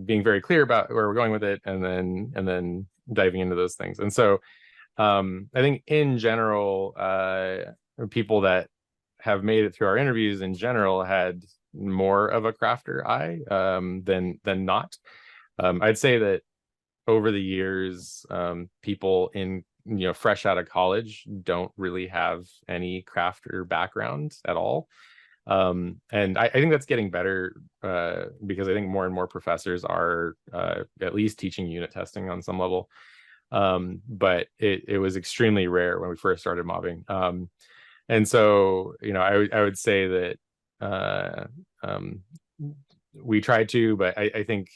being very clear about where we're going with it, and then diving into those things. And so I think in general, people that have made it through our interviews in general had more of a crafter eye than not. I'd say that over the years, people in fresh out of college don't really have any crafter background at all. And I think that's getting better because I think more and more professors are at least teaching unit testing on some level. But it was extremely rare when we first started mobbing. And so, I would say that we tried to, but I think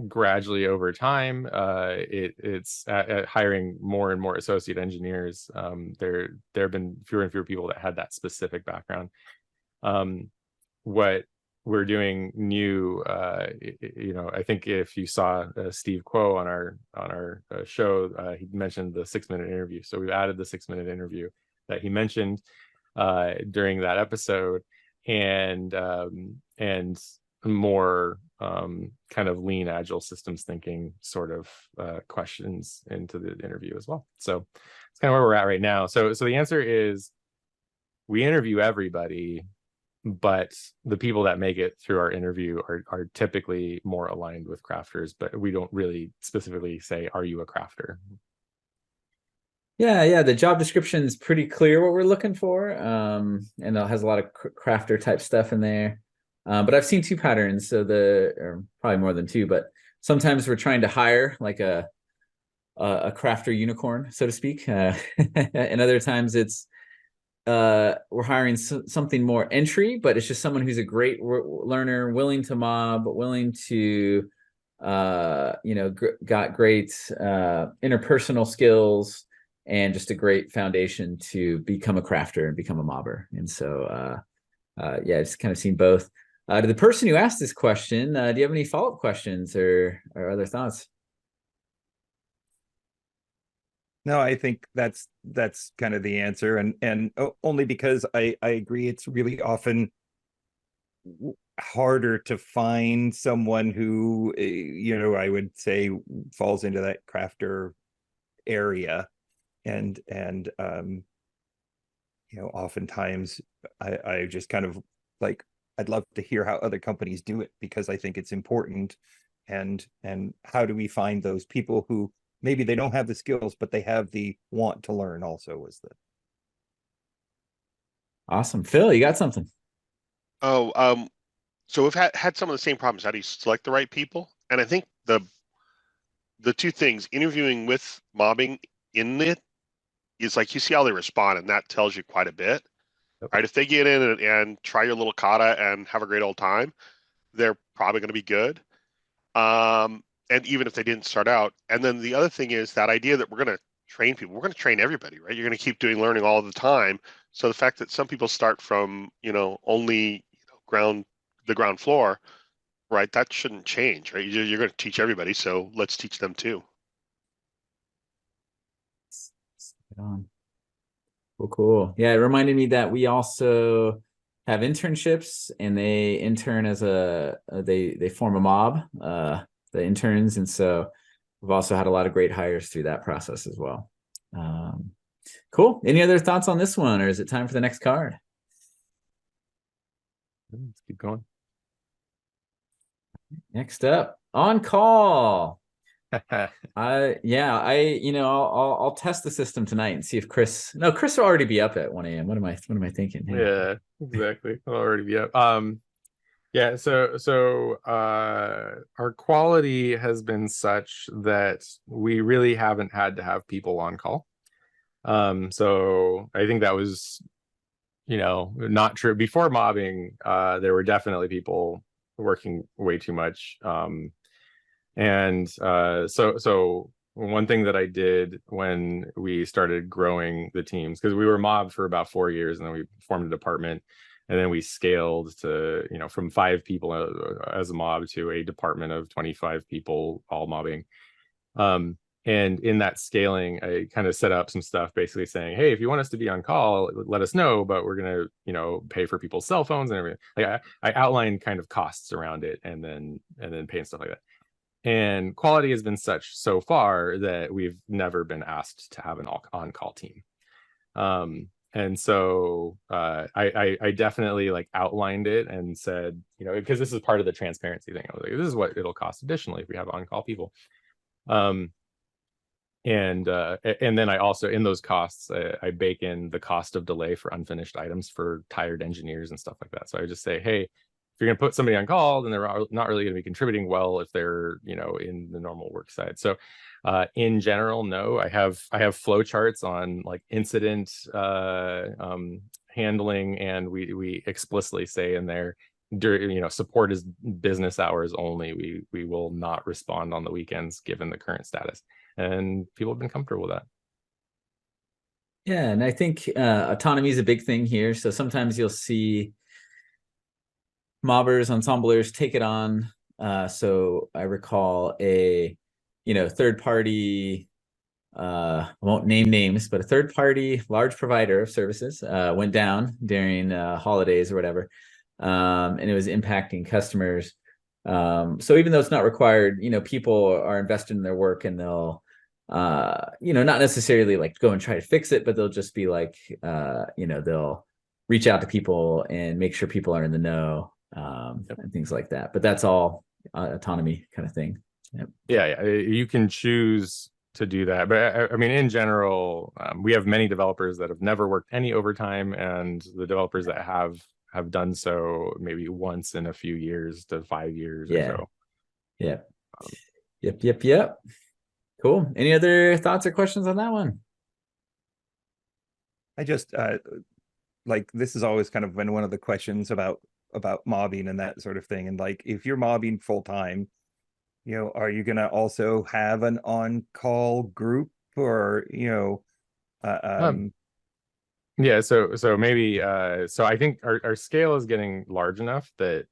gradually over time, it's hiring more and more associate engineers. There have been fewer and fewer people that had that specific background. What we're doing new, I think if you saw Steve Quo on our show, he mentioned the 6-minute interview. So we've added the 6-minute interview that he mentioned during that episode, and more kind of lean agile systems thinking sort of questions into the interview as well. So it's kind of where we're at right now. So the answer is we interview everybody, but the people that make it through our interview are typically more aligned with crafters, but we don't really specifically say, are you a crafter? Yeah, the job description is pretty clear what we're looking for, and it has a lot of crafter type stuff in there. But I've seen two patterns, or probably more than two, but sometimes we're trying to hire like a crafter unicorn, so to speak, and other times it's we're hiring something more entry, but it's just someone who's a great learner, willing to mob, willing to got great interpersonal skills, and just a great foundation to become a crafter and become a mobber. And so it's kind of seen both. To the person who asked this question, do you have any follow-up questions or other thoughts? No, I think that's kind of the answer, and only because I agree it's really often harder to find someone who I would say falls into that crafter area, and oftentimes I just kind of like, I'd love to hear how other companies do it, because I think it's important, and how do we find those people who maybe they don't have the skills, but they have the want to learn also, was the. Awesome. Phil, you got something? So we've had some of the same problems. How do you select the right people? And I think the two things, interviewing with mobbing in it, is like you see how they respond, and that tells you quite a bit. Right? If they get in and try your little kata and have a great old time, they're probably going to be good. And even if they didn't start out. And then the other thing is that idea that we're going to train people. We're going to train everybody, right? You're going to keep doing learning all the time. So the fact that some people start from, only the ground floor, right? That shouldn't change, right? You're going to teach everybody. So let's teach them too. Cool. Yeah, it reminded me that we also have internships, and they intern as they form a mob, the interns, and so we've also had a lot of great hires through that process as well. Cool. Any other thoughts on this one, or is it time for the next card? Let's keep going. Next up, on call. I'll test the system tonight and see if Chris will already be up at 1 a.m. What am I thinking? Yeah, exactly. I'll already be up. So our quality has been such that we really haven't had to have people on call. So I think that was, not true. Before mobbing, there were definitely people working way too much. So one thing that I did when we started growing the teams, because we were mobbed for about 4 years, and then we formed a department, and then we scaled to, from 5 people as a mob to a department of 25 people, all mobbing. And in that scaling, I kind of set up some stuff basically saying, hey, if you want us to be on call, let us know, but we're going to, pay for people's cell phones and everything. Like I outlined kind of costs around it, and then pay and stuff like that. And quality has been such so far that we've never been asked to have an on-call team. And so I definitely outlined it and said, because this is part of the transparency thing. I was like, this is what it'll cost additionally if we have on-call people. And then I also, in those costs, I bake in the cost of delay for unfinished items for tired engineers and stuff like that. So I just say, hey, you're going to put somebody on call, then they're not really going to be contributing well if they're, you know, in the normal work side. So in general, no, I have flow charts on like incident handling, and we explicitly say in there, you know, support is business hours only. We will not respond on the weekends given the current status, and people have been comfortable with that. Yeah, and I think autonomy is a big thing here. So sometimes you'll see mobbers, ensemblers take it on. So I recall a, you know, third party, I won't name names, but a third party large provider of services went down during holidays or whatever. And it was impacting customers. So even though it's not required, you know, people are invested in their work, and they'll, you know, not necessarily like go and try to fix it, but they'll just be like, you know, they'll reach out to people and make sure people are in the know, and things like that. But that's all autonomy kind of thing. Yep. Yeah, you can choose to do that, but I mean, in general, we have many developers that have never worked any overtime, and the developers that have done so maybe once in a few years to 5 years or so. Yeah. Yep. Cool. Any other thoughts or questions on that one? I just like, this is always kind of been one of the questions about mobbing and that sort of thing. And like, if you're mobbing full time, you know, are you going to also have an on-call group, or, you know, yeah, so maybe so I think our scale is getting large enough that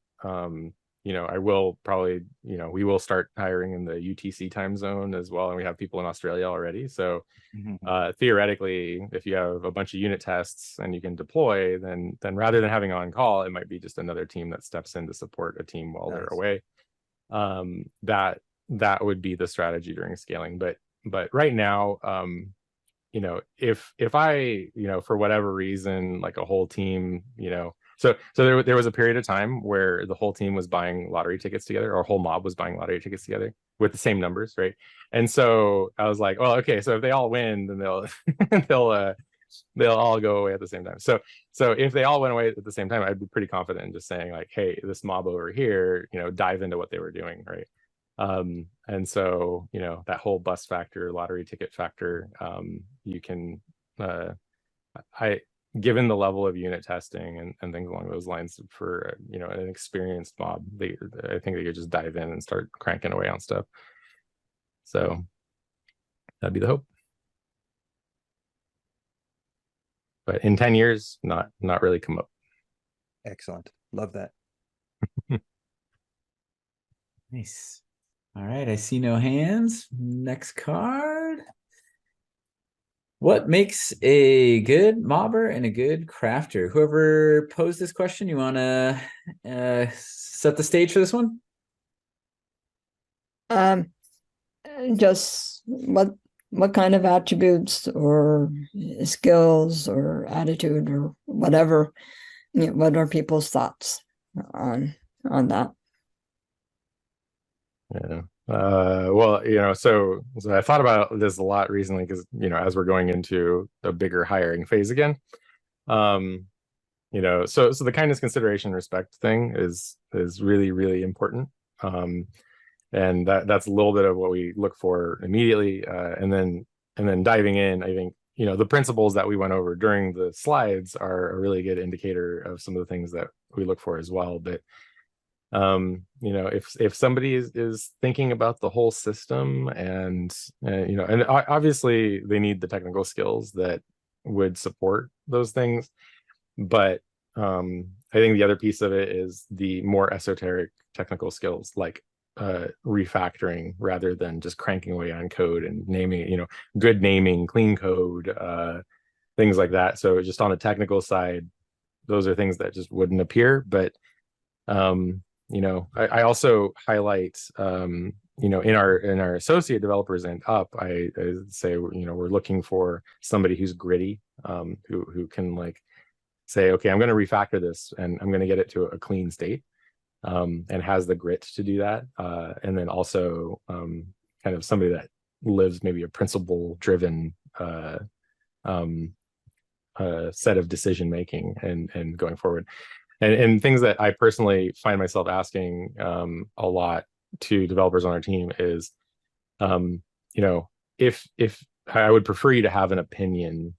you know, I will probably, you know, we will start hiring in the UTC time zone as well, and we have people in Australia already. So theoretically, if you have a bunch of unit tests and you can deploy, then rather than having on call, it might be just another team that steps in to support a team while they're away. That would be the strategy during scaling. But right now, you know, if I, you know, for whatever reason, like a whole team, you know, so there was a period of time where the whole team was buying lottery tickets together, or a whole mob was buying lottery tickets together with the same numbers, right? And so I was like, well, okay, so if they all win, then they'll all go away at the same time. So if they all went away at the same time, I'd be pretty confident in just saying like, hey, this mob over here, you know, dive into what they were doing, right? And so, you know, that whole bus factor, lottery ticket factor, you can, given the level of unit testing and things along those lines, for, you know, an experienced mob, I think they could just dive in and start cranking away on stuff. So that'd be the hope. But in 10 years, not really come up. Excellent. Love that. Nice. All right, I see no hands. Next card. What makes a good mobber and a good crafter? Whoever posed this question, you want to set the stage for this one? Just what kind of attributes or skills or attitude or whatever, you know, what are people's thoughts on that? Yeah. Well, you know, so I thought about this a lot recently, because, you know, as we're going into a bigger hiring phase again, you know, so the kindness, consideration, respect thing is really, really important. And that's a little bit of what we look for immediately. And then diving in, I think, you know, the principles that we went over during the slides are a really good indicator of some of the things that we look for as well. But you know, if somebody is thinking about the whole system, and you know, and obviously they need the technical skills that would support those things, but I think the other piece of it is the more esoteric technical skills, like refactoring, rather than just cranking away on code and naming it, you know, good naming, clean code, things like that. So just on the technical side, those are things that just wouldn't appear. But you know, I also highlight, you know, in our associate developers and up, I say, you know, we're looking for somebody who's gritty, who can like say, okay, I'm going to refactor this and I'm going to get it to a clean state, and has the grit to do that. And then also kind of somebody that lives maybe a principle driven set of decision making and going forward. and things that I personally find myself asking a lot to developers on our team is, if I would prefer you to have an opinion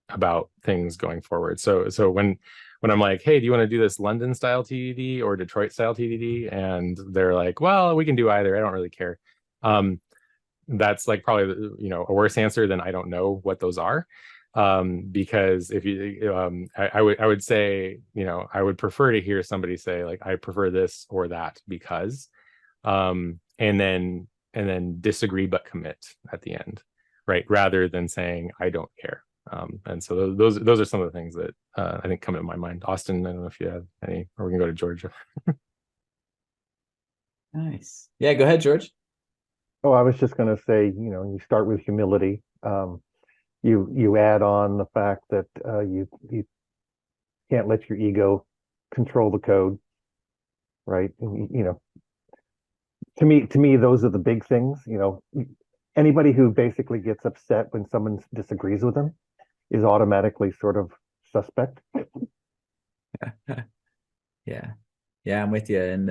about things going forward. So when I'm like, hey, do you want to do this London style TDD or Detroit style TDD? And they're like, well, we can do either. I don't really care. That's like probably, a worse answer than I don't know what those are. Because if you, I would say, I would prefer to hear somebody say like, I prefer this or that because, and then disagree but commit at the end, right? Rather than saying I don't care. And so those are some of the things that I think come to my mind. Austin, I don't know if you have any, or we can go to Georgia. Nice. Yeah, go ahead, George. Oh, I was just going to say, you start with humility. You add on the fact that you can't let your ego control the code, right? And, to me, those are the big things. Anybody who basically gets upset when someone disagrees with them is automatically sort of suspect. Yeah, I'm with you. And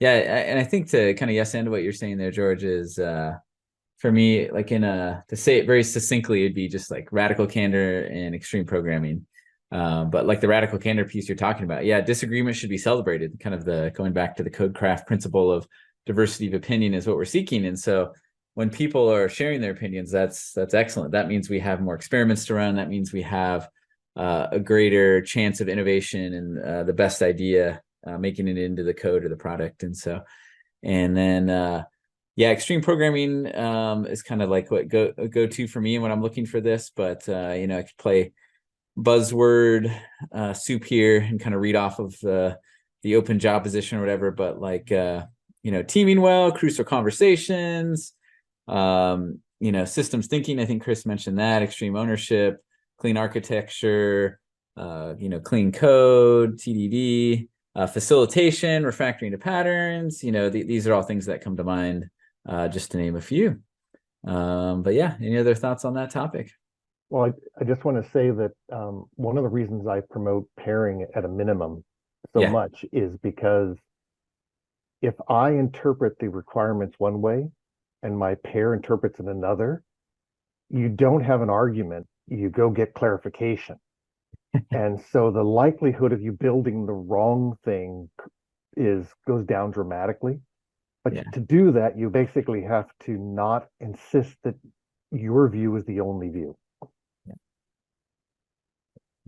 and I think to kind of yes and what you're saying there, George, is for me, like to say it very succinctly, it'd be just like radical candor and extreme programming. But like the radical candor piece you're talking about, disagreement should be celebrated. Kind of going back to the code craft principle of diversity of opinion is what we're seeking. And so when people are sharing their opinions, that's excellent. That means we have more experiments to run. That means we have a greater chance of innovation and the best idea making it into the code or the product. And so, and then extreme programming is kind of like what go-to for me when I'm looking for this. But I could play buzzword soup here and kind of read off of the open job position or whatever. But like teaming well, crucial conversations, systems thinking. I think Chris mentioned that. Extreme ownership, clean architecture, clean code, TDD, facilitation, refactoring to patterns. These are all things that come to mind, just to name a few. But yeah, any other thoughts on that topic? Well, I just want to say that one of the reasons I promote pairing at a minimum so much is because if I interpret the requirements one way and my pair interprets it another, you don't have an argument. You go get clarification. And so the likelihood of you building the wrong thing goes down dramatically. But to do that, you basically have to not insist that your view is the only view.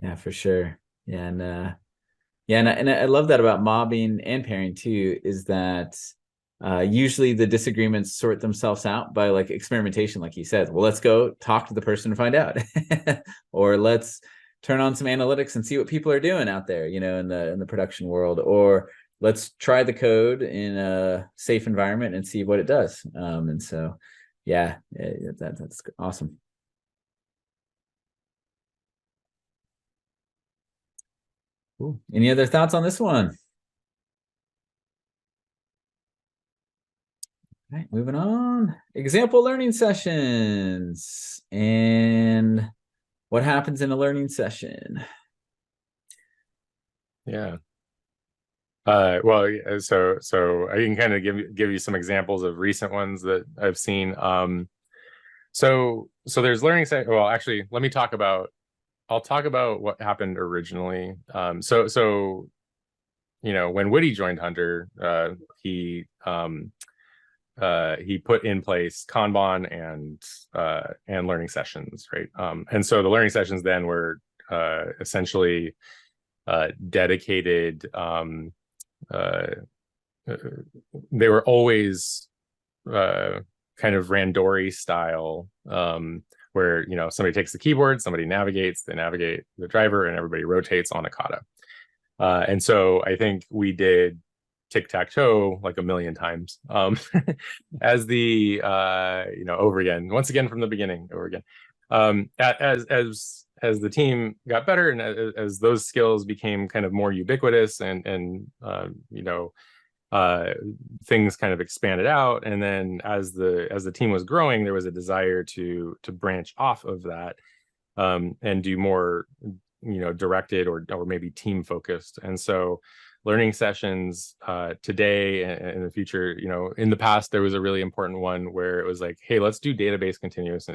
Yeah, for sure. Yeah, and I love that about mobbing and pairing too, is that usually the disagreements sort themselves out by like experimentation, like you said. Well, let's go talk to the person and find out, or let's turn on some analytics and see what people are doing out there, in the production world, or let's try the code in a safe environment and see what it does. And so, that's awesome. Cool. Any other thoughts on this one? All right, moving on. Example learning sessions and what happens in a learning session. Yeah. Well, so I can kind of give you some examples of recent ones that I've seen. So there's learning session. Well, actually, I'll talk about what happened originally. So when Woody joined Hunter, he put in place Kanban and learning sessions, right? And so the learning sessions then were essentially dedicated. They were always kind of Randori style, where somebody takes the keyboard, somebody navigates, they navigate the driver, and everybody rotates on a kata. And so I think we did tic-tac-toe like a million times, as the over again, once again from the beginning, over again. As the team got better and as those skills became kind of more ubiquitous and things kind of expanded out, and then as the team was growing, there was a desire to branch off of that and do more directed or maybe team focused. And so learning sessions today and in the future, in the past, there was a really important one where it was like, hey, let's do database continuous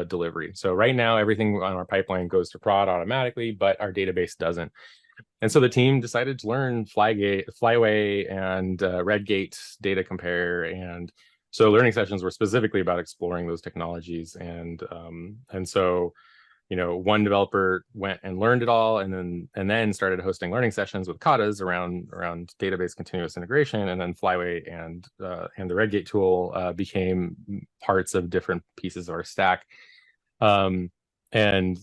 delivery. So right now, everything on our pipeline goes to prod automatically, but our database doesn't. And so the team decided to learn Flyway and Redgate data compare. And so learning sessions were specifically about exploring those technologies. And so one developer went and learned it all, and then started hosting learning sessions with katas around database continuous integration, and then Flyway and the Redgate tool became parts of different pieces of our stack. And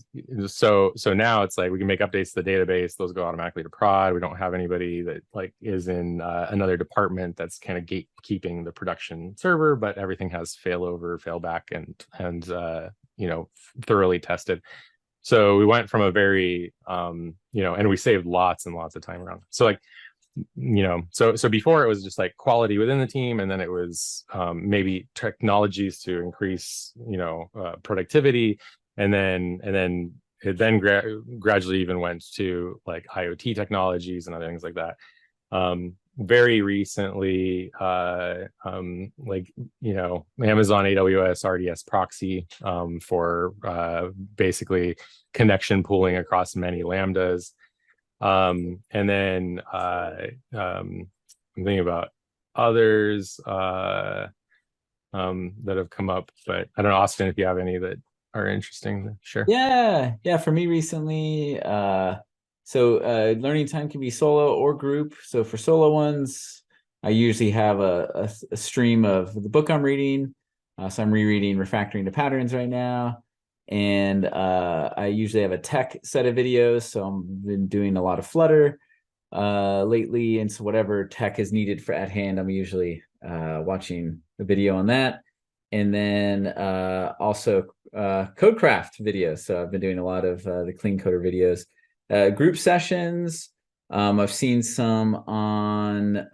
so now it's like we can make updates to the database; those go automatically to prod. We don't have anybody that is in another department that's kind of gatekeeping the production server, but everything has failover, failback, and thoroughly tested. So we went from a very and we saved lots and lots of time around. So so before it was just like quality within the team, and then it was maybe technologies to increase productivity, and then it gradually even went to like IoT technologies and other things like that. Very recently, Amazon AWS RDS proxy for basically connection pooling across many Lambdas. And then I'm thinking about others that have come up, but I don't know, Austin, if you have any that are interesting to share. Yeah. For me recently, learning time can be solo or group. So for solo ones, I usually have a stream of the book I'm reading. So I'm rereading Refactoring to Patterns right now. And I usually have a tech set of videos. So I've been doing a lot of Flutter lately. And so whatever tech is needed at hand, I'm usually watching a video on that. And then also Codecraft videos. So I've been doing a lot of the Clean Coder videos. Group sessions, I've seen some on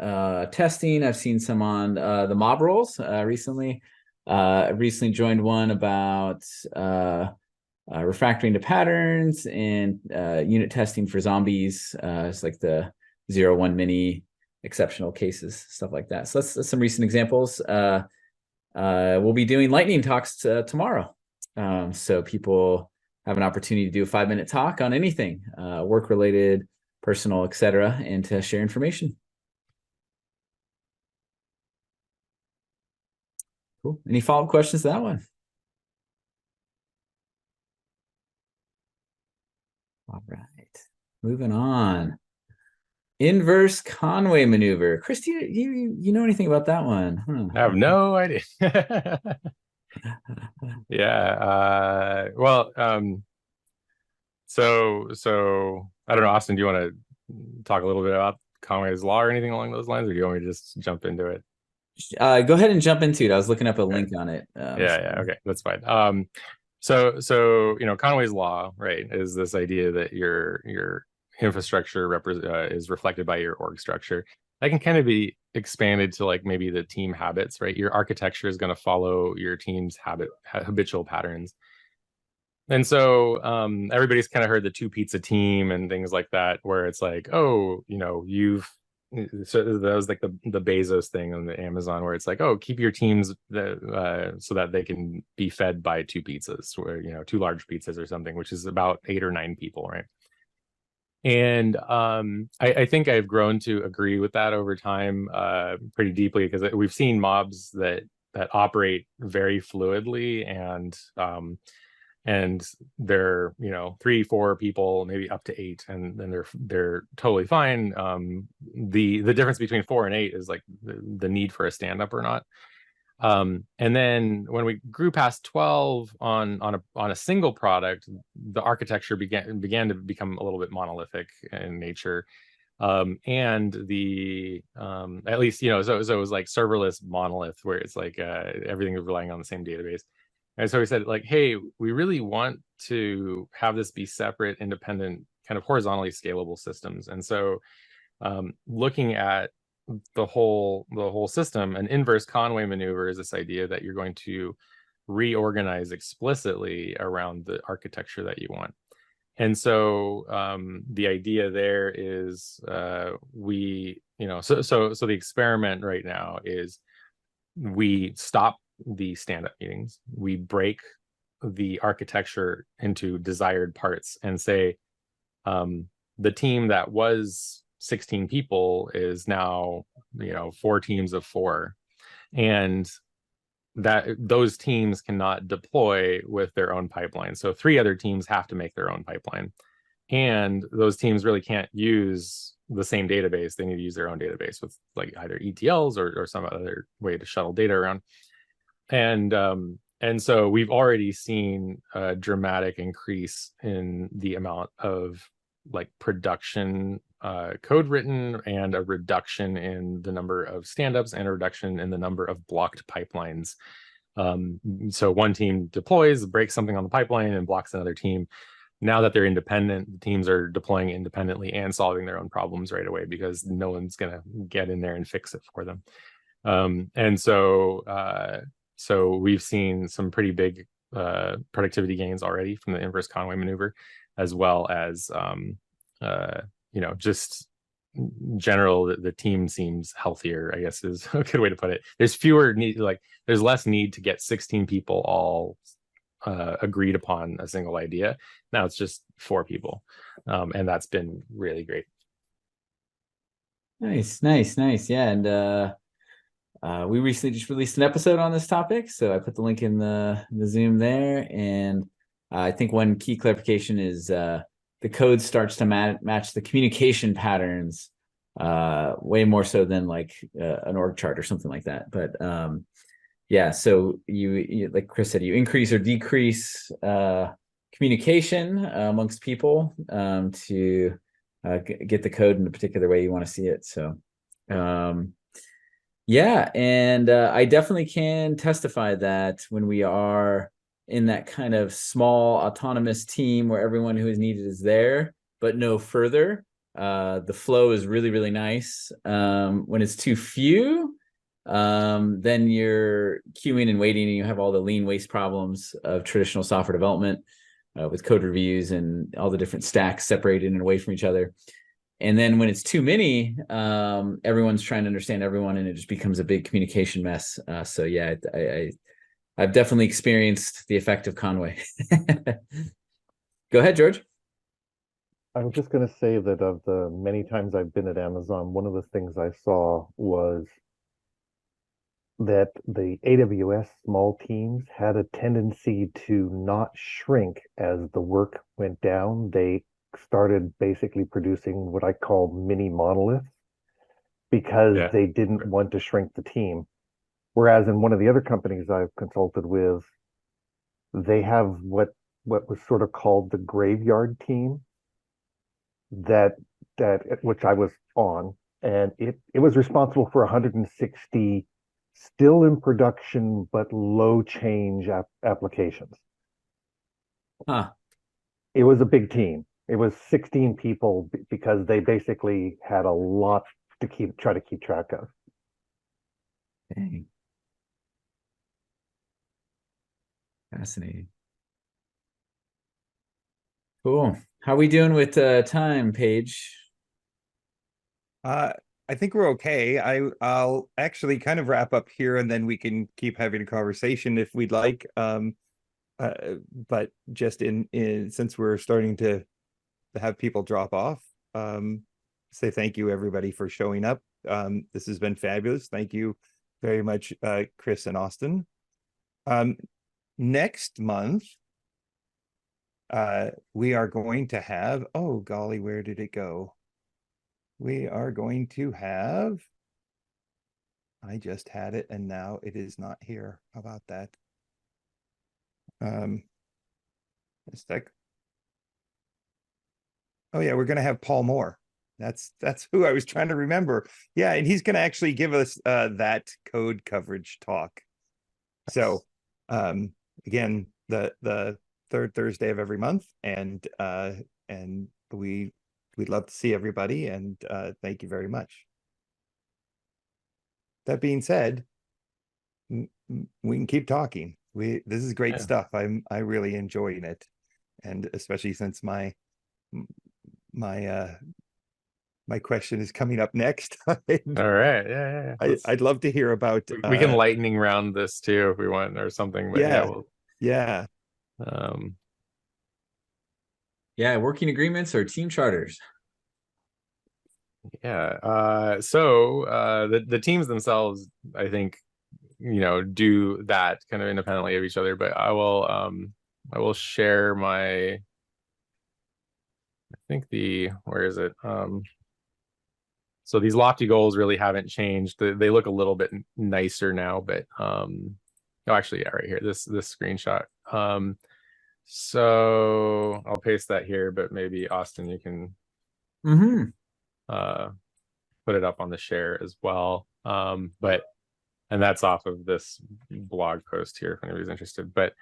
testing. I've seen some on the mob roles recently. I recently joined one about refactoring to patterns and unit testing for zombies. It's like the 0-1 mini exceptional cases, stuff like that. So that's some recent examples. We'll be doing lightning talks tomorrow. So people have an opportunity to do a 5-minute talk on anything, work-related, personal, etc., and to share information. Cool. Any follow-up questions to that one? All right. Moving on. Inverse Conway maneuver. Chris, do you know anything about that one? I have no idea. Yeah. So I don't know, Austin, do you want to talk a little bit about Conway's Law or anything along those lines, or do you want me to just jump into it? Go ahead and jump into it. I was looking up a link on it. Okay, that's fine. So Conway's Law, right, is this idea that your infrastructure is reflected by your org structure. That can kind of be expanded to like maybe the team habits, right? Your architecture is going to follow your team's habitual patterns. And so everybody's kind of heard the 2 pizza team and things like that, where it's like, so that was like the Bezos thing on the Amazon, where it's like, keep your teams so that they can be fed by 2 pizzas, or 2 large pizzas or something, which is about 8 or 9 people, right? And I think I've grown to agree with that over time pretty deeply, because we've seen mobs that operate very fluidly, and they're 3, 4 people, maybe up to 8, and then they're totally fine. The difference between 4 and 8 is like the need for a stand-up or not. And then when we grew past 12 on a single product, the architecture began to become a little bit monolithic in nature. And at least so it was like serverless monolith, where it's like everything is relying on the same database. And so we said, like, hey, we really want to have this be separate, independent, kind of horizontally scalable systems. And so looking at the whole system, an inverse Conway maneuver is this idea that you're going to reorganize explicitly around the architecture that you want. And so the idea there is we, so the experiment right now is we stop the stand-up meetings, we break the architecture into desired parts and say the team that was 16 people is now 4 teams of 4, and that those teams cannot deploy with their own pipeline. So 3 other teams have to make their own pipeline, and those teams really can't use the same database. They need to use their own database with like either ETLs or some other way to shuttle data around. And so we've already seen a dramatic increase in the amount of like production code written, and a reduction in the number of stand-ups, and a reduction in the number of blocked pipelines. So one team deploys, breaks something on the pipeline, and blocks another team. Now that they're independent, the teams are deploying independently and solving their own problems right away, because no one's going to get in there and fix it for them. And so we've seen some pretty big productivity gains already from the inverse Conway maneuver, as well as just general, the team seems healthier, I guess is a good way to put it. There's fewer need, like there's less need to get 16 people all agreed upon a single idea. Now it's just 4 people, and that's been really great. Nice. Yeah, and we recently just released an episode on this topic, so I put the link in the Zoom there. And I think one key clarification is the code starts to match the communication patterns way more so than like an org chart or something like that. But yeah, so you like Chris said, you increase or decrease communication amongst people to get the code in a particular way you want to see it. So yeah, and I definitely can testify that when we are in that kind of small autonomous team where everyone who is needed is there, but no further, the flow is really, really nice. When it's too few, then you're queuing and waiting, and you have all the lean waste problems of traditional software development with code reviews and all the different stacks separated and away from each other. And then when it's too many, everyone's trying to understand everyone, and it just becomes a big communication mess. So yeah, I've definitely experienced the effect of Conway. Go ahead, George. I was just going to say that of the many times I've been at Amazon, one of the things I saw was that the AWS small teams had a tendency to not shrink as the work went down. They started basically producing what I call mini monoliths because they didn't want to shrink the team. Whereas in one of the other companies I've consulted with, they have what was sort of called the graveyard team, that which I was on, and it was responsible for 160 still in production but low change applications. It was a big team. It was 16 people because they basically had a lot to try to keep track of. Dang. Fascinating. Cool. How are we doing with time, Paige? I think we're okay. I'll actually kind of wrap up here, and then we can keep having a conversation if we'd like. But just in since we're starting to have people drop off, say thank you everybody for showing up. This has been fabulous. Thank you very much, Chris and Austin. Next month, we are going to have, oh golly, where did it go? We are going to have, I just had it and now it is not here. How about that? It's like, oh yeah, we're going to have Paul Moore. That's who I was trying to remember. Yeah, and he's going to actually give us that code coverage talk. So again, the third Thursday of every month, and we'd love to see everybody, and thank you very much. That being said, we can keep talking. This is great stuff. I'm really enjoying it, and especially since my my question is coming up next. All right. Yeah. I'd love to hear about. We can lightning round this too if we want or something. But yeah. Working agreements or team charters. So the teams themselves, I think, do that kind of independently of each other. But I will share my. I think where is it? So these lofty goals really haven't changed. They look a little bit nicer now, but actually, right here, this screenshot. So I'll paste that here, but maybe Austin, you can put it up on the share as well. And that's off of this blog post here if anybody's interested. But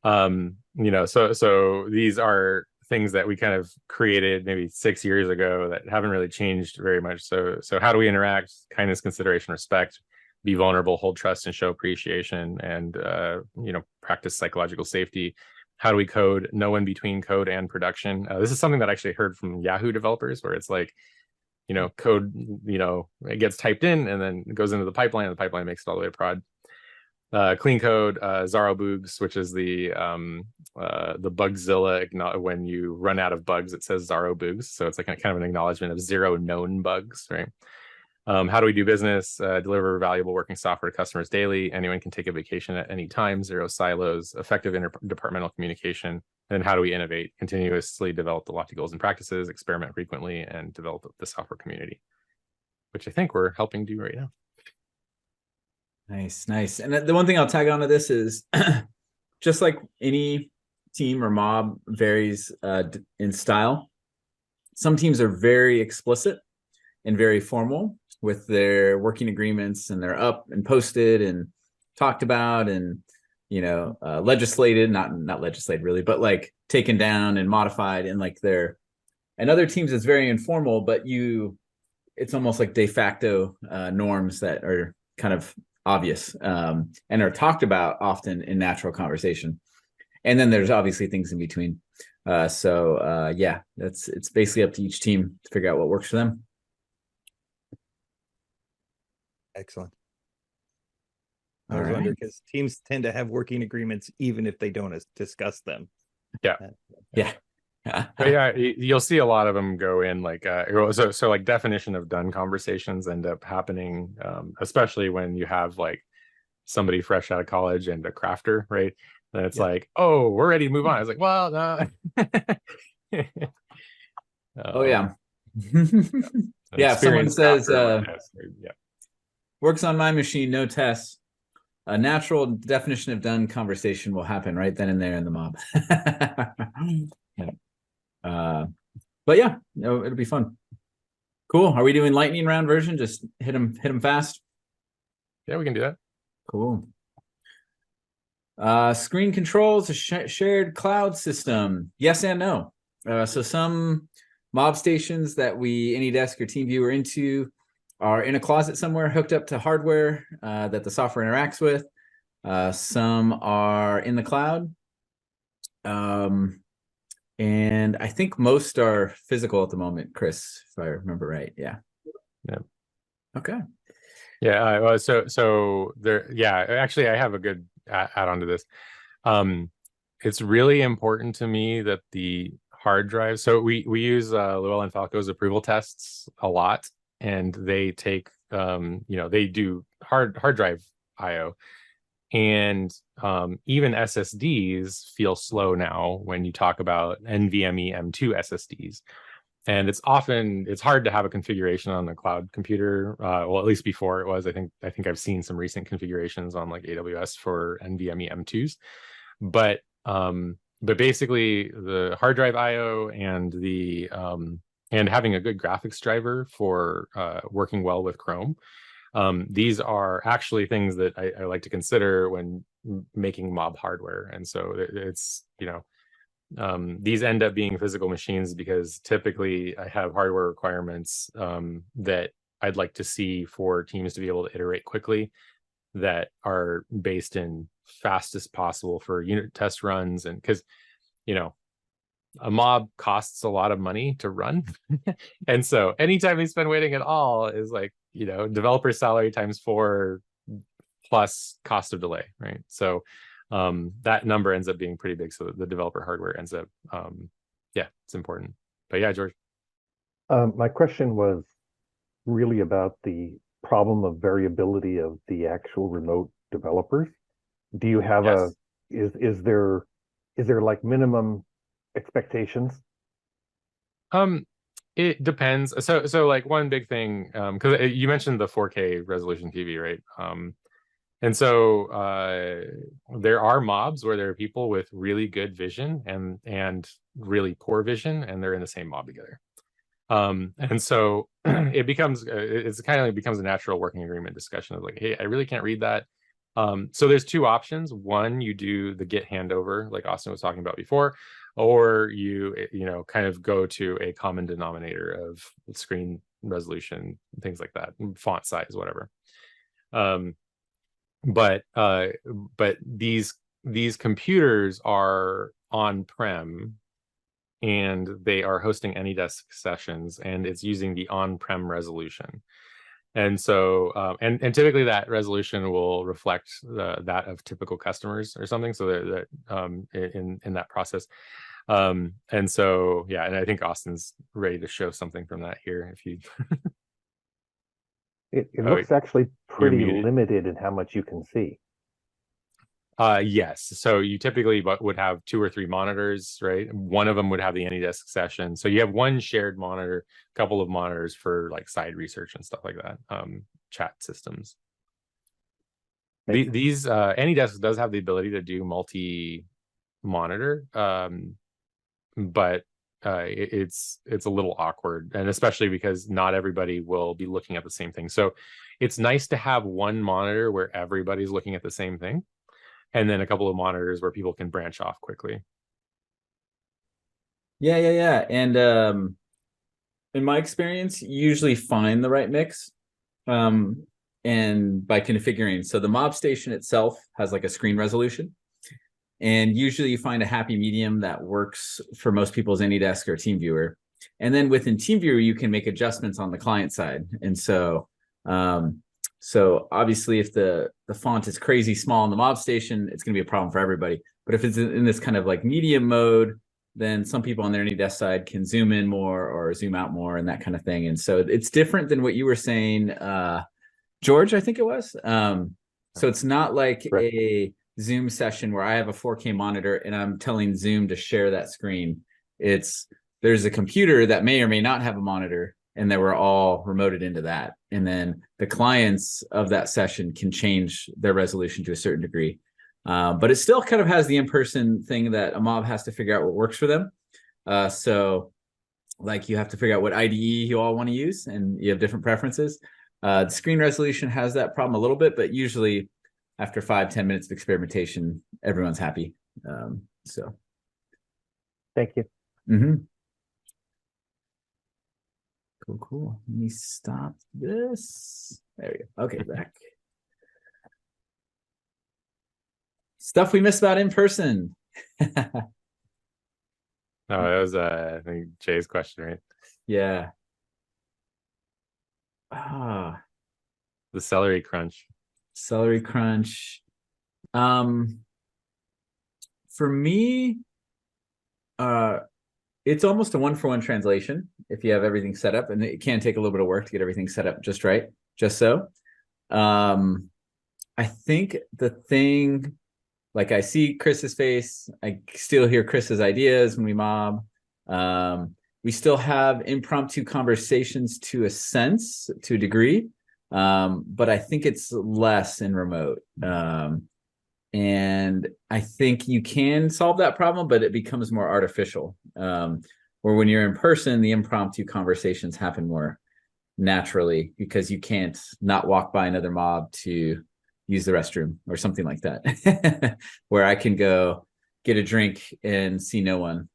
so these are things that we kind of created maybe 6 years ago that haven't really changed very much. So how do we interact? Kindness, consideration, respect, be vulnerable, hold trust, and show appreciation, and practice psychological safety. How do we code? Know in between code and production. This is something that I actually heard from Yahoo developers, where it's like, code, it gets typed in and then it goes into the pipeline, and the pipeline makes it all the way to prod. Clean code, Zaro Boogs, which is the Bugzilla. When you run out of bugs, it says Zaro Boogs. So it's like kind of an acknowledgement of 0 known bugs, right? How do we do business? Deliver valuable working software to customers daily. Anyone can take a vacation at any time. 0 silos. Effective interdepartmental communication. And then how do we innovate? Continuously develop the lofty goals and practices. Experiment frequently, and develop the software community, which I think we're helping do right now. Nice. And the one thing I'll tag onto this is just like any team or mob varies in style. Some teams are very explicit and very formal with their working agreements, and they're up and posted and talked about and legislated, not legislated really, but like taken down and modified, and like and other teams it's very informal, but it's almost like de facto norms that are kind of obvious and are talked about often in natural conversation. And then there's obviously things in between. It's basically up to each team to figure out what works for them. Excellent. I was wondering, because teams tend to have working agreements even if they don't discuss them. Yeah. But yeah, you'll see a lot of them go in like so like definition of done conversations end up happening, especially when you have like somebody fresh out of college and a crafter, right? Then it's like, oh, we're ready to move on. I was like, well, no. If someone says works on my machine, no tests, a natural definition of done conversation will happen right then and there in the mob. But it'll be fun. Cool. Are we doing lightning round version? Just hit them fast. Yeah, we can do that. Cool. Screen controls, a shared cloud system. Yes and no. So some mob stations that AnyDesk or TeamViewer into are in a closet somewhere hooked up to hardware that the software interacts with. Some are in the cloud. And I think most are physical at the moment, Chris, if I remember right. Yeah. Okay. Yeah. So there. Yeah. Actually, I have a good add-on to this. It's really important to me that the hard drive. So we use Llewellyn Falco's approval tests a lot, and they take they do hard drive IO. And even SSDs feel slow now when you talk about NVMe M2 SSDs. And it's hard to have a configuration on a cloud computer. Well, at least before it was. I think I've seen some recent configurations on like AWS for NVMe M2s. But basically the hard drive IO and and having a good graphics driver for working well with Chrome. These are actually things that I like to consider when making mob hardware. And so it's, these end up being physical machines because typically I have hardware requirements that I'd like to see for teams to be able to iterate quickly, that are based in fastest possible for unit test runs. And because, a mob costs a lot of money to run. And so anytime they spend waiting at all is like, developer salary times 4 plus cost of delay, right? So that number ends up being pretty big. So the developer hardware ends up, it's important. But yeah, George. My question was really about the problem of variability of the actual remote developers. Do you have is there like minimum expectations? It depends. So like one big thing, because you mentioned the 4K resolution TV, right? And so there are mobs where there are people with really good vision and really poor vision, and they're in the same mob together. And so it becomes a natural working agreement discussion of like, hey, I really can't read that. So there's 2 options. One, you do the Git handover, like Austin was talking about before, or you kind of go to a common denominator of screen resolution, things like that, font size, whatever. But these computers are on-prem, and they are hosting AnyDesk sessions, and it's using the on-prem resolution. And so, and typically that resolution will reflect that of typical customers or something. So that in that process, and so and I think Austin's ready to show something from that here. If you, it looks actually pretty limited in how much you can see. Yes. So you typically would have 2 or 3 monitors, right? One of them would have the AnyDesk session. So you have one shared monitor, a couple of monitors for like side research and stuff like that, chat systems. These AnyDesk does have the ability to do multi-monitor, but it's a little awkward, and especially because not everybody will be looking at the same thing. So it's nice to have one monitor where everybody's looking at the same thing, and then a couple of monitors where people can branch off quickly. Yeah. And in my experience, you usually find the right mix. And by configuring, so the mob station itself has like a screen resolution, and usually you find a happy medium that works for most people's AnyDesk or TeamViewer. And then within TeamViewer, you can make adjustments on the client side. And so obviously if the font is crazy small in the mob station, it's going to be a problem for everybody. But if it's in this kind of like medium mode, then some people on their AnyDesk side can zoom in more or zoom out more and that kind of thing. And so it's different than what you were saying, George, I think it was. So it's not like a Zoom session where I have a 4K monitor and I'm telling Zoom to share that screen. There's a computer that may or may not have a monitor, and then we're all remoted into that. And then the clients of that session can change their resolution to a certain degree. But it still kind of has the in-person thing that a mob has to figure out what works for them. So like you have to figure out what IDE you all want to use, and you have different preferences. The screen resolution has that problem a little bit, but usually after 5-10 minutes of experimentation, everyone's happy. So thank you. Cool. Let me stop this. There we go. Okay, back. Stuff we miss about in person. No, that was I think Jay's question, right? Yeah. The celery crunch. Celery crunch. For me, it's almost a 1-for-1 translation if you have everything set up, and it can take a little bit of work to get everything set up just right, just so. I think the thing, like I see Chris's face, I still hear Chris's ideas when we mob. We still have impromptu conversations to a sense, to a degree, but I think it's less in remote. And I think you can solve that problem, but it becomes more artificial. Where when you're in person, the impromptu conversations happen more naturally because you can't not walk by another mob to use the restroom or something like that, where I can go get a drink and see no one.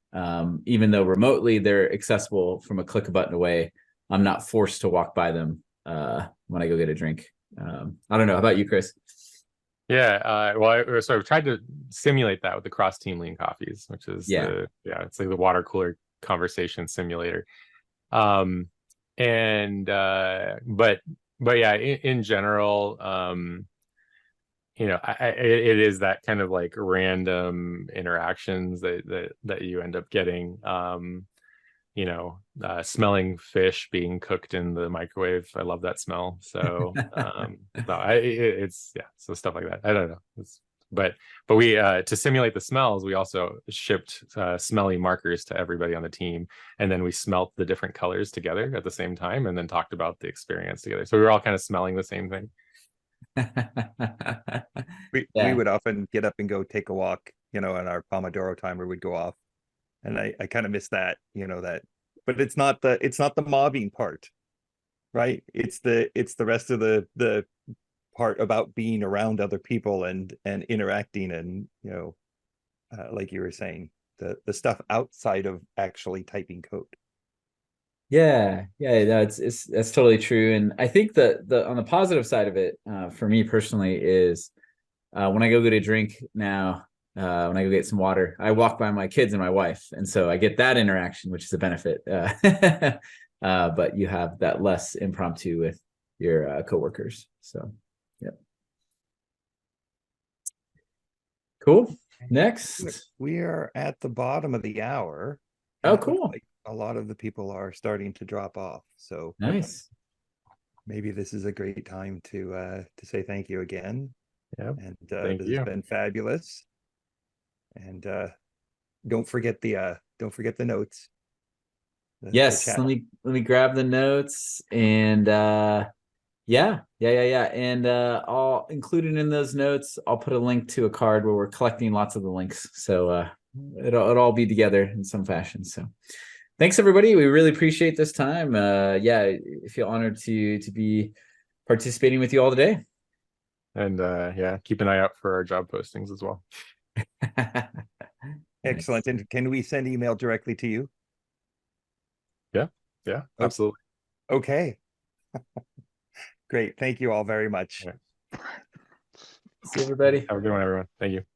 Even though remotely they're accessible from a click a button away, I'm not forced to walk by them when I go get a drink. I don't know. How about you, Chris? Yeah, so I've tried to simulate that with the cross team lean coffees, which is it's like the water cooler conversation simulator. And but yeah, in general, it is that kind of like random interactions that you end up getting. Smelling fish being cooked in the microwave. I love that smell. So so stuff like that. I don't know. But we to simulate the smells, we also shipped smelly markers to everybody on the team, and then we smelt the different colors together at the same time, and then talked about the experience together. So we were all kind of smelling the same thing. We would often get up and go take a walk, and our Pomodoro timer would go off. And I kind of miss that, but it's not the mobbing part, right? It's the rest of the part about being around other people and interacting and, like you were saying, the stuff outside of actually typing code. Yeah, it's that's totally true. And I think the on the positive side of it, for me personally, is when I go get a drink now. When I go get some water, I walk by my kids and my wife, and so I get that interaction, which is a benefit. But you have that less impromptu with your coworkers. So, yep. Cool. Next, we are at the bottom of the hour. Oh, cool. Like a lot of the people are starting to drop off. So nice. Maybe this is a great time to say thank you again. Yeah. And this has been fabulous. And don't forget the notes. Yes, let me grab the notes and yeah. And I'll include it in those notes. I'll put a link to a card where we're collecting lots of the links. So it'll all be together in some fashion. So thanks everybody. We really appreciate this time. I feel honored to be participating with you all today. And keep an eye out for our job postings as well. Excellent. And can we send email directly to you? Yeah, absolutely. Okay. Great. Thank you all very much. See everybody. Have a good one, everyone. Thank you.